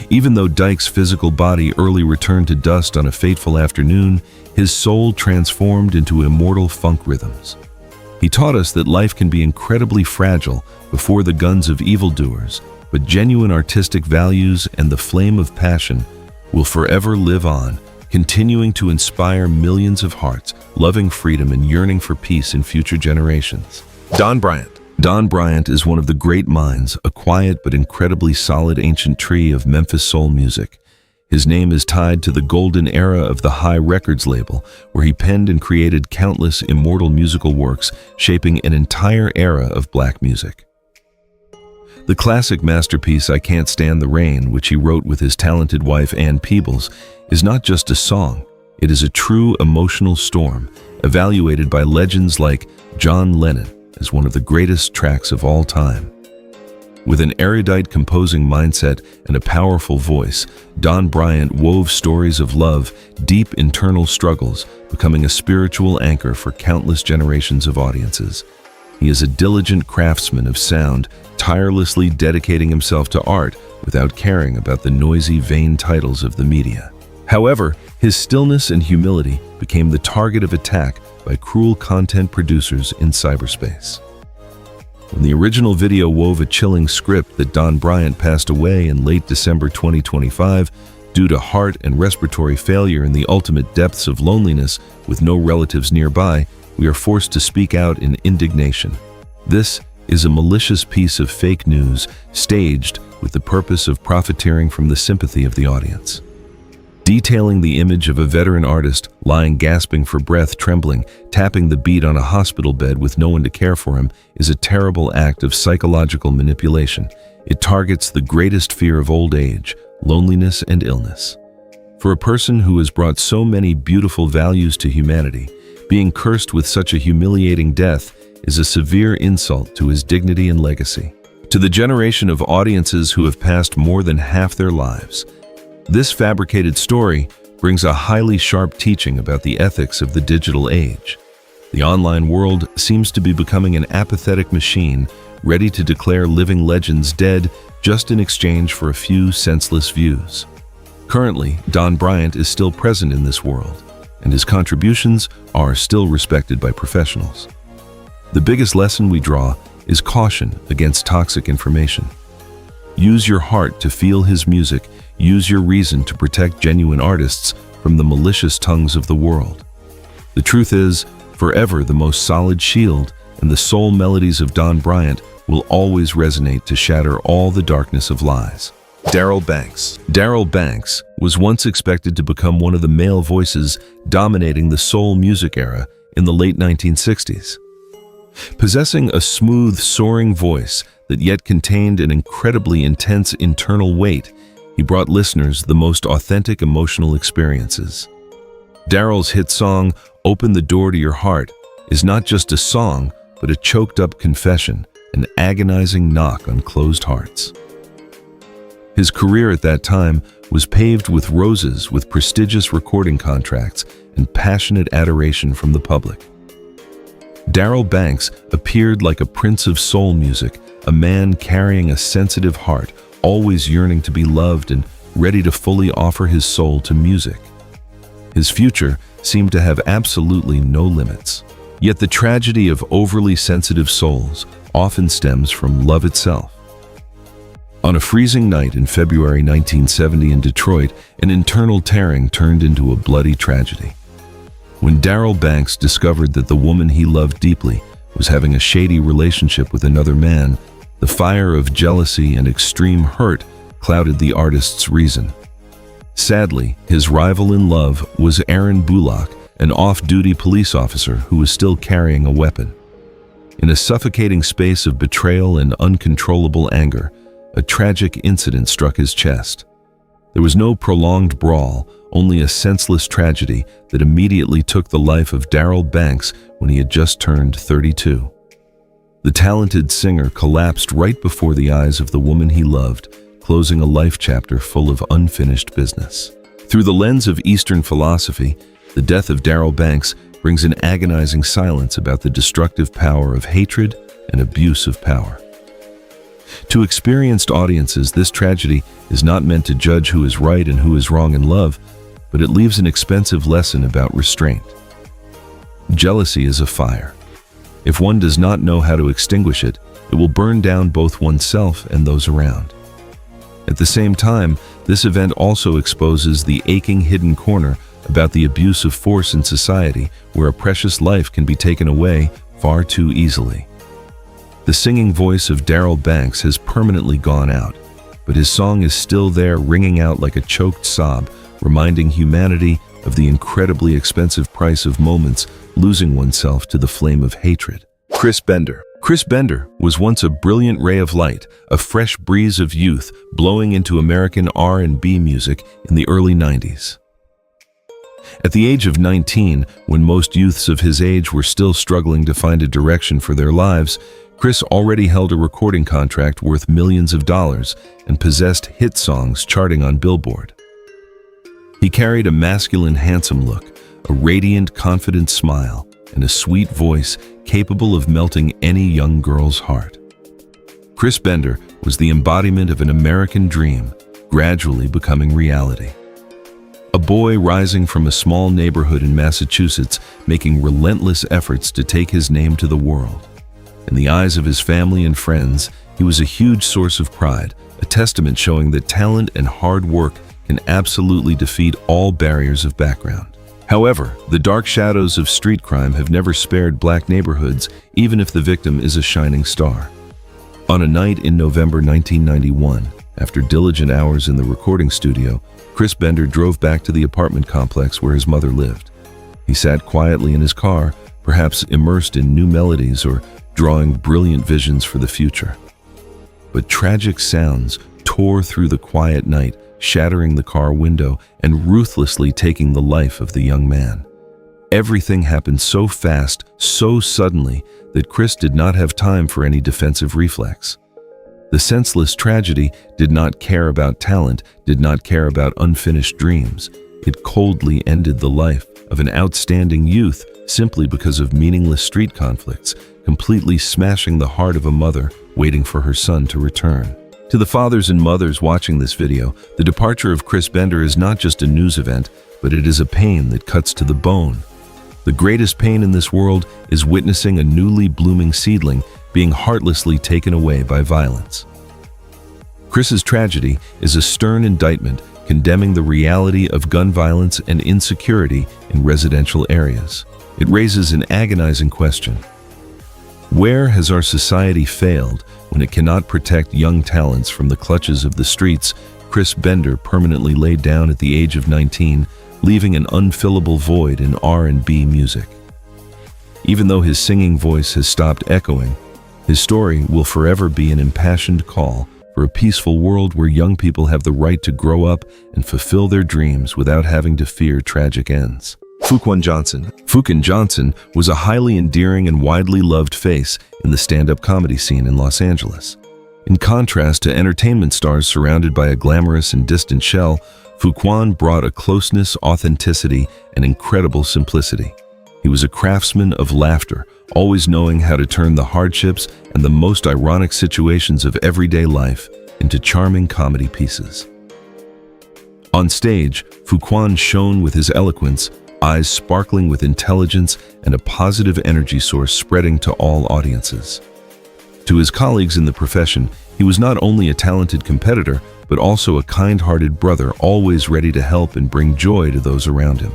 Even though Dyke's physical body early returned to dust on a fateful afternoon, his soul transformed into immortal funk rhythms. He taught us that life can be incredibly fragile before the guns of evildoers, but genuine artistic values and the flame of passion will forever live on, continuing to inspire millions of hearts, loving freedom and yearning for peace in future generations. Don Bryant. Don Bryant is one of the great minds, a quiet but incredibly solid ancient tree of Memphis soul music. His name is tied to the golden era of the High Records label, where he penned and created countless immortal musical works, shaping an entire era of black music. The classic masterpiece I Can't Stand the Rain, which he wrote with his talented wife Ann Peebles, is not just a song, it is a true emotional storm, evaluated by legends like John Lennon as one of the greatest tracks of all time. With an erudite composing mindset and a powerful voice, Don Bryant wove stories of love, deep internal struggles, becoming a spiritual anchor for countless generations of audiences. He is a diligent craftsman of sound, tirelessly dedicating himself to art without caring about the noisy, vain titles of the media. However, his stillness and humility became the target of attack by cruel content producers in cyberspace. When the original video wove a chilling script that Don Bryant passed away in late December 2025 due to heart and respiratory failure in the ultimate depths of loneliness with no relatives nearby, we are forced to speak out in indignation. This is a malicious piece of fake news staged with the purpose of profiteering from the sympathy of the audience. Detailing the image of a veteran artist lying gasping for breath, trembling, tapping the beat on a hospital bed with no one to care for him is a terrible act of psychological manipulation. It targets the greatest fear of old age, loneliness and illness. For a person who has brought so many beautiful values to humanity, being cursed with such a humiliating death is a severe insult to his dignity and legacy. To the generation of audiences who have passed more than half their lives, this fabricated story brings a highly sharp teaching about the ethics of the digital age. The online world seems to be becoming an apathetic machine, ready to declare living legends dead just in exchange for a few senseless views. Currently, Don Bryant is still present in this world, and his contributions are still respected by professionals. The biggest lesson we draw is caution against toxic information. Use your heart to feel his music. Use your reason to protect genuine artists from the malicious tongues of the world. The truth is, forever the most solid shield, and the soul melodies of Don Bryant will always resonate to shatter all the darkness of lies. Darryl Banks. Darryl Banks was once expected to become one of the male voices dominating the soul music era in the late 1960s. Possessing a smooth, soaring voice that yet contained an incredibly intense internal weight, he brought listeners the most authentic emotional experiences. Darryl's hit song, "Open the Door to Your Heart," is not just a song, but a choked-up confession, an agonizing knock on closed hearts. His career at that time was paved with roses, with prestigious recording contracts and passionate adoration from the public. Darryl Banks appeared like a prince of soul music, a man carrying a sensitive heart, always yearning to be loved and ready to fully offer his soul to music. His future seemed to have absolutely no limits. Yet the tragedy of overly sensitive souls often stems from love itself. On a freezing night in February 1970 in Detroit, an internal tearing turned into a bloody tragedy. When Darryl Banks discovered that the woman he loved deeply was having a shady relationship with another man, the fire of jealousy and extreme hurt clouded the artist's reason. Sadly, his rival in love was Aaron Bullock, an off-duty police officer who was still carrying a weapon. In a suffocating space of betrayal and uncontrollable anger, a tragic incident struck his chest. There was no prolonged brawl, only a senseless tragedy that immediately took the life of Darryl Banks when he had just turned 32. The talented singer collapsed right before the eyes of the woman he loved, closing a life chapter full of unfinished business. Through the lens of Eastern philosophy, the death of Darryl Banks brings an agonizing silence about the destructive power of hatred and abuse of power. To experienced audiences, this tragedy is not meant to judge who is right and who is wrong in love, but it leaves an expensive lesson about restraint. Jealousy is a fire. If one does not know how to extinguish it, it will burn down both oneself and those around. At the same time, this event also exposes the aching hidden corner about the abuse of force in society, where a precious life can be taken away far too easily. The singing voice of Darryl Banks has permanently gone out, but his song is still there, ringing out like a choked sob, reminding humanity of the incredibly expensive price of moments losing oneself to the flame of hatred. Chris Bender. Chris Bender was once a brilliant ray of light, a fresh breeze of youth blowing into American R&B music in the early 90s. At the age of 19, when most youths of his age were still struggling to find a direction for their lives, Chris already held a recording contract worth millions of dollars and possessed hit songs charting on Billboard. He carried a masculine, handsome look, a radiant, confident smile, and a sweet voice capable of melting any young girl's heart. Chris Bender was the embodiment of an American dream, gradually becoming reality. A boy rising from a small neighborhood in Massachusetts, making relentless efforts to take his name to the world. In the eyes of his family and friends, he was a huge source of pride, a testament showing that talent and hard work can absolutely defeat all barriers of background. However, the dark shadows of street crime have never spared black neighborhoods, even if the victim is a shining star. On a night in November 1991, after diligent hours in the recording studio, Chris Bender drove back to the apartment complex where his mother lived. He sat quietly in his car, perhaps immersed in new melodies or drawing brilliant visions for the future. But tragic sounds tore through the quiet night, shattering the car window and ruthlessly taking the life of the young man. Everything happened so fast, so suddenly, that Chris did not have time for any defensive reflex. The senseless tragedy did not care about talent, did not care about unfinished dreams. It coldly ended the life of an outstanding youth simply because of meaningless street conflicts, completely smashing the heart of a mother waiting for her son to return. To the fathers and mothers watching this video, the departure of Chris Bender is not just a news event, but it is a pain that cuts to the bone. The greatest pain in this world is witnessing a newly blooming seedling being heartlessly taken away by violence. Chris's tragedy is a stern indictment condemning the reality of gun violence and insecurity in residential areas. It raises an agonizing question. Where has our society failed when it cannot protect young talents from the clutches of the streets? Chris Bender permanently laid down at the age of 19, leaving an unfillable void in R&B music. Even though his singing voice has stopped echoing, his story will forever be an impassioned call for a peaceful world where young people have the right to grow up and fulfill their dreams without having to fear tragic ends. Fuquan Johnson. Fuquan Johnson was a highly endearing and widely loved face in the stand-up comedy scene in Los Angeles. In contrast to entertainment stars surrounded by a glamorous and distant shell, Fuquan brought a closeness, authenticity, and incredible simplicity. He was a craftsman of laughter, always knowing how to turn the hardships and the most ironic situations of everyday life into charming comedy pieces. On stage, Fuquan shone with his eloquence, eyes sparkling with intelligence and a positive energy source spreading to all audiences. To his colleagues in the profession, he was not only a talented competitor, but also a kind-hearted brother, always ready to help and bring joy to those around him.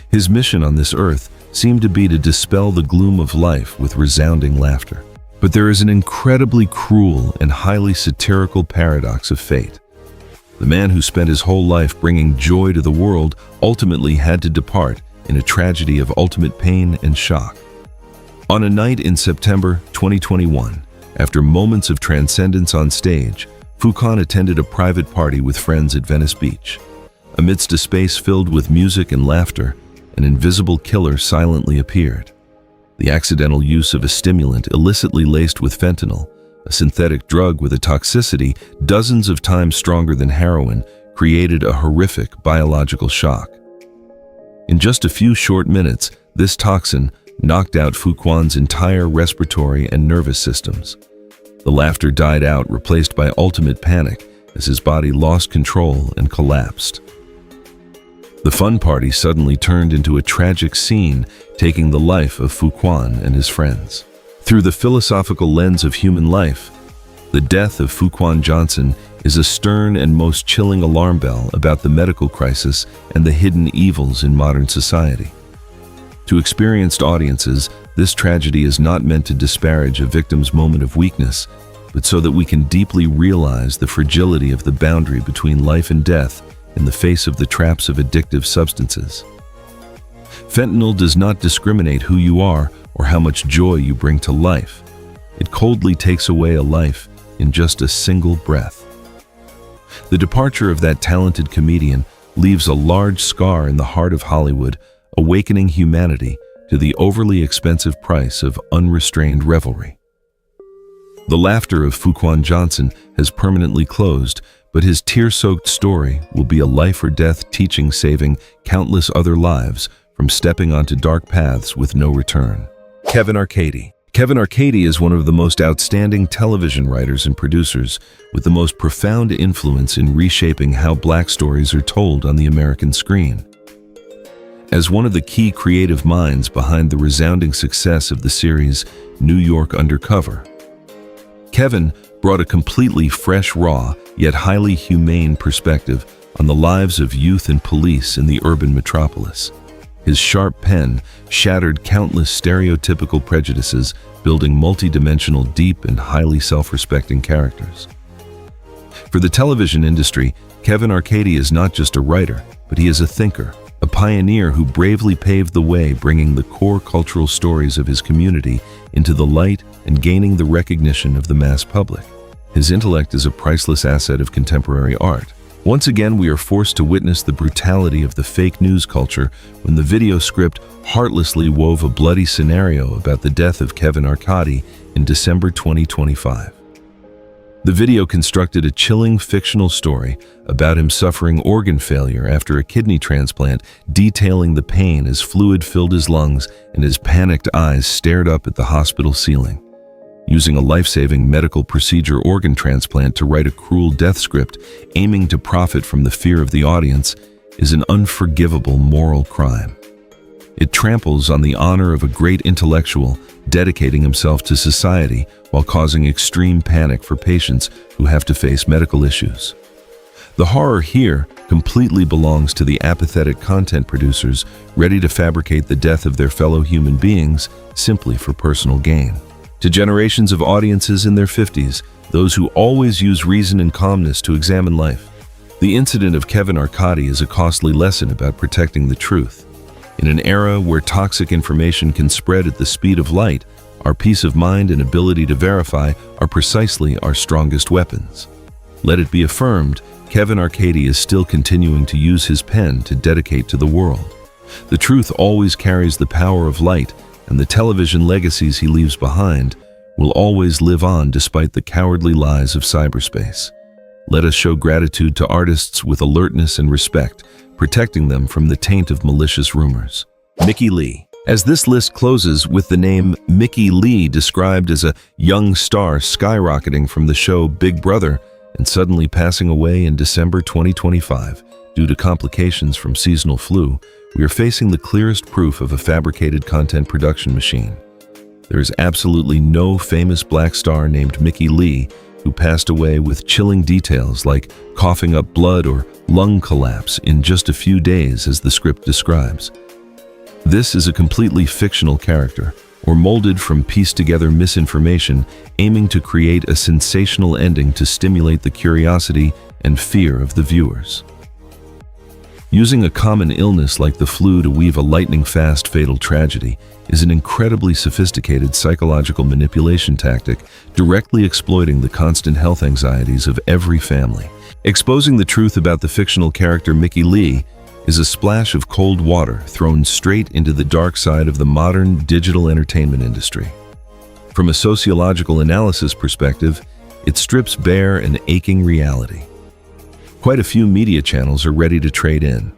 His mission on this earth seemed to be to dispel the gloom of life with resounding laughter. But there is an incredibly cruel and highly satirical paradox of fate. The man who spent his whole life bringing joy to the world ultimately had to depart in a tragedy of ultimate pain and shock. On a night in September 2021, after moments of transcendence on stage, Fuquan attended a private party with friends at Venice Beach. Amidst a space filled with music and laughter, an invisible killer silently appeared. The accidental use of a stimulant illicitly laced with fentanyl, a synthetic drug with a toxicity dozens of times stronger than heroin, created a horrific biological shock. In just a few short minutes, this toxin knocked out Fuquan's entire respiratory and nervous systems. The laughter died out, replaced by ultimate panic as his body lost control and collapsed. The fun party suddenly turned into a tragic scene, taking the life of Fuquan and his friends. Through the philosophical lens of human life, the death of Fuquan Johnson is a stern and most chilling alarm bell about the medical crisis and the hidden evils in modern society. To experienced audiences, this tragedy is not meant to disparage a victim's moment of weakness, but so that we can deeply realize the fragility of the boundary between life and death in the face of the traps of addictive substances. Fentanyl does not discriminate who you are or how much joy you bring to life. It coldly takes away a life in just a single breath. The departure of that talented comedian leaves a large scar in the heart of Hollywood, awakening humanity to the overly expensive price of unrestrained revelry. The laughter of Fuquan Johnson has permanently closed, but his tear-soaked story will be a life-or-death teaching, saving countless other lives from stepping onto dark paths with no return. Kevin Arcady. Kevin Arcady is one of the most outstanding television writers and producers, with the most profound influence in reshaping how Black stories are told on the American screen. As one of the key creative minds behind the resounding success of the series New York Undercover, Kevin brought a completely fresh, raw, yet highly humane perspective on the lives of youth and police in the urban metropolis. His sharp pen shattered countless stereotypical prejudices, building multidimensional, deep, and highly self-respecting characters. For the television industry, Kevin Arcady is not just a writer, but he is a thinker, a pioneer who bravely paved the way, bringing the core cultural stories of his community into the light and gaining the recognition of the mass public. His intellect is a priceless asset of contemporary art. Once again, we are forced to witness the brutality of the fake news culture when the video script heartlessly wove a bloody scenario about the death of Kevin Arcady in December 2025. The video constructed a chilling fictional story about him suffering organ failure after a kidney transplant, detailing the pain as fluid filled his lungs and his panicked eyes stared up at the hospital ceiling. Using a life-saving medical procedure organ transplant to write a cruel death script aiming to profit from the fear of the audience is an unforgivable moral crime. It tramples on the honor of a great intellectual dedicating himself to society while causing extreme panic for patients who have to face medical issues. The horror here completely belongs to the apathetic content producers ready to fabricate the death of their fellow human beings simply for personal gain. To generations of audiences in their 50s, those who always use reason and calmness to examine life, the incident of Kevin Arcady is a costly lesson about protecting the truth. In an era where toxic information can spread at the speed of light, our peace of mind and ability to verify are precisely our strongest weapons. Let it be affirmed, Kevin Arcady is still continuing to use his pen to dedicate to the world. The truth always carries the power of light, and the television legacies he leaves behind will always live on despite the cowardly lies of cyberspace. Let us show gratitude to artists with alertness and respect, protecting them from the taint of malicious rumors. Mickey Lee. As this list closes with the name Mickey Lee described as a young star skyrocketing from the show Big Brother and suddenly passing away in December 2025 due to complications from seasonal flu, we are facing the clearest proof of a fabricated content production machine. There is absolutely no famous Black star named Mickey Lee who passed away with chilling details like coughing up blood or lung collapse in just a few days as the script describes. This is a completely fictional character, or molded from pieced-together misinformation, aiming to create a sensational ending to stimulate the curiosity and fear of the viewers. Using a common illness like the flu to weave a lightning-fast fatal tragedy is an incredibly sophisticated psychological manipulation tactic, directly exploiting the constant health anxieties of every family. Exposing the truth about the fictional character Mickey Lee, is a splash of cold water thrown straight into the dark side of the modern digital entertainment industry. From a sociological analysis perspective, it strips bare an aching reality. Quite a few media channels are ready to trade in.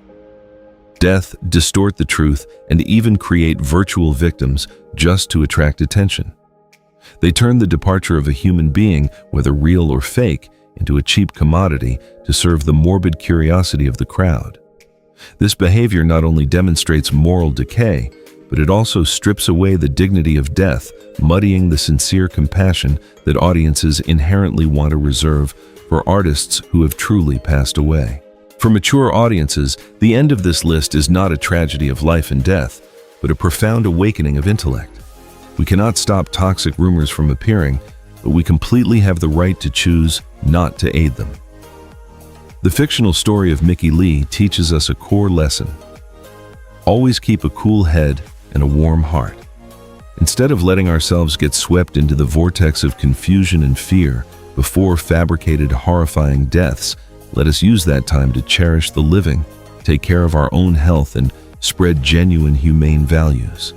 Death, distort the truth, and even create virtual victims just to attract attention. They turn the departure of a human being, whether real or fake, into a cheap commodity to serve the morbid curiosity of the crowd. This behavior not only demonstrates moral decay, but it also strips away the dignity of death, muddying the sincere compassion that audiences inherently want to reserve for artists who have truly passed away. For mature audiences, the end of this list is not a tragedy of life and death, but a profound awakening of intellect. We cannot stop toxic rumors from appearing, but we completely have the right to choose not to aid them. The fictional story of Mickey Lee teaches us a core lesson. Always keep a cool head and a warm heart. Instead of letting ourselves get swept into the vortex of confusion and fear before fabricated, horrifying deaths, let us use that time to cherish the living, take care of our own health, and spread genuine humane values.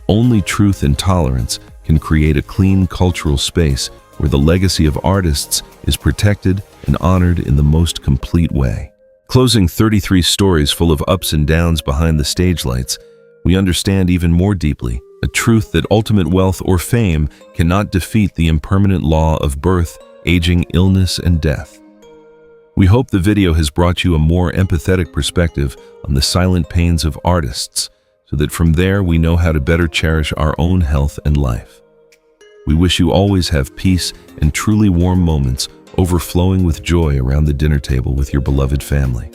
Only truth and tolerance can create a clean cultural space where the legacy of artists is protected and honored in the most complete way. Closing 33 stories full of ups and downs behind the stage lights, we understand even more deeply a truth that ultimate wealth or fame cannot defeat the impermanent law of birth, aging, illness, and death. We hope the video has brought you a more empathetic perspective on the silent pains of artists, so that from there we know how to better cherish our own health and life. We wish you always have peace and truly warm moments overflowing with joy around the dinner table with your beloved family.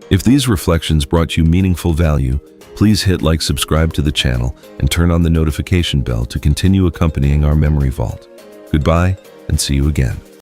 If these reflections brought you meaningful value, please hit like, subscribe to the channel, and turn on the notification bell to continue accompanying our memory vault. Goodbye, and see you again.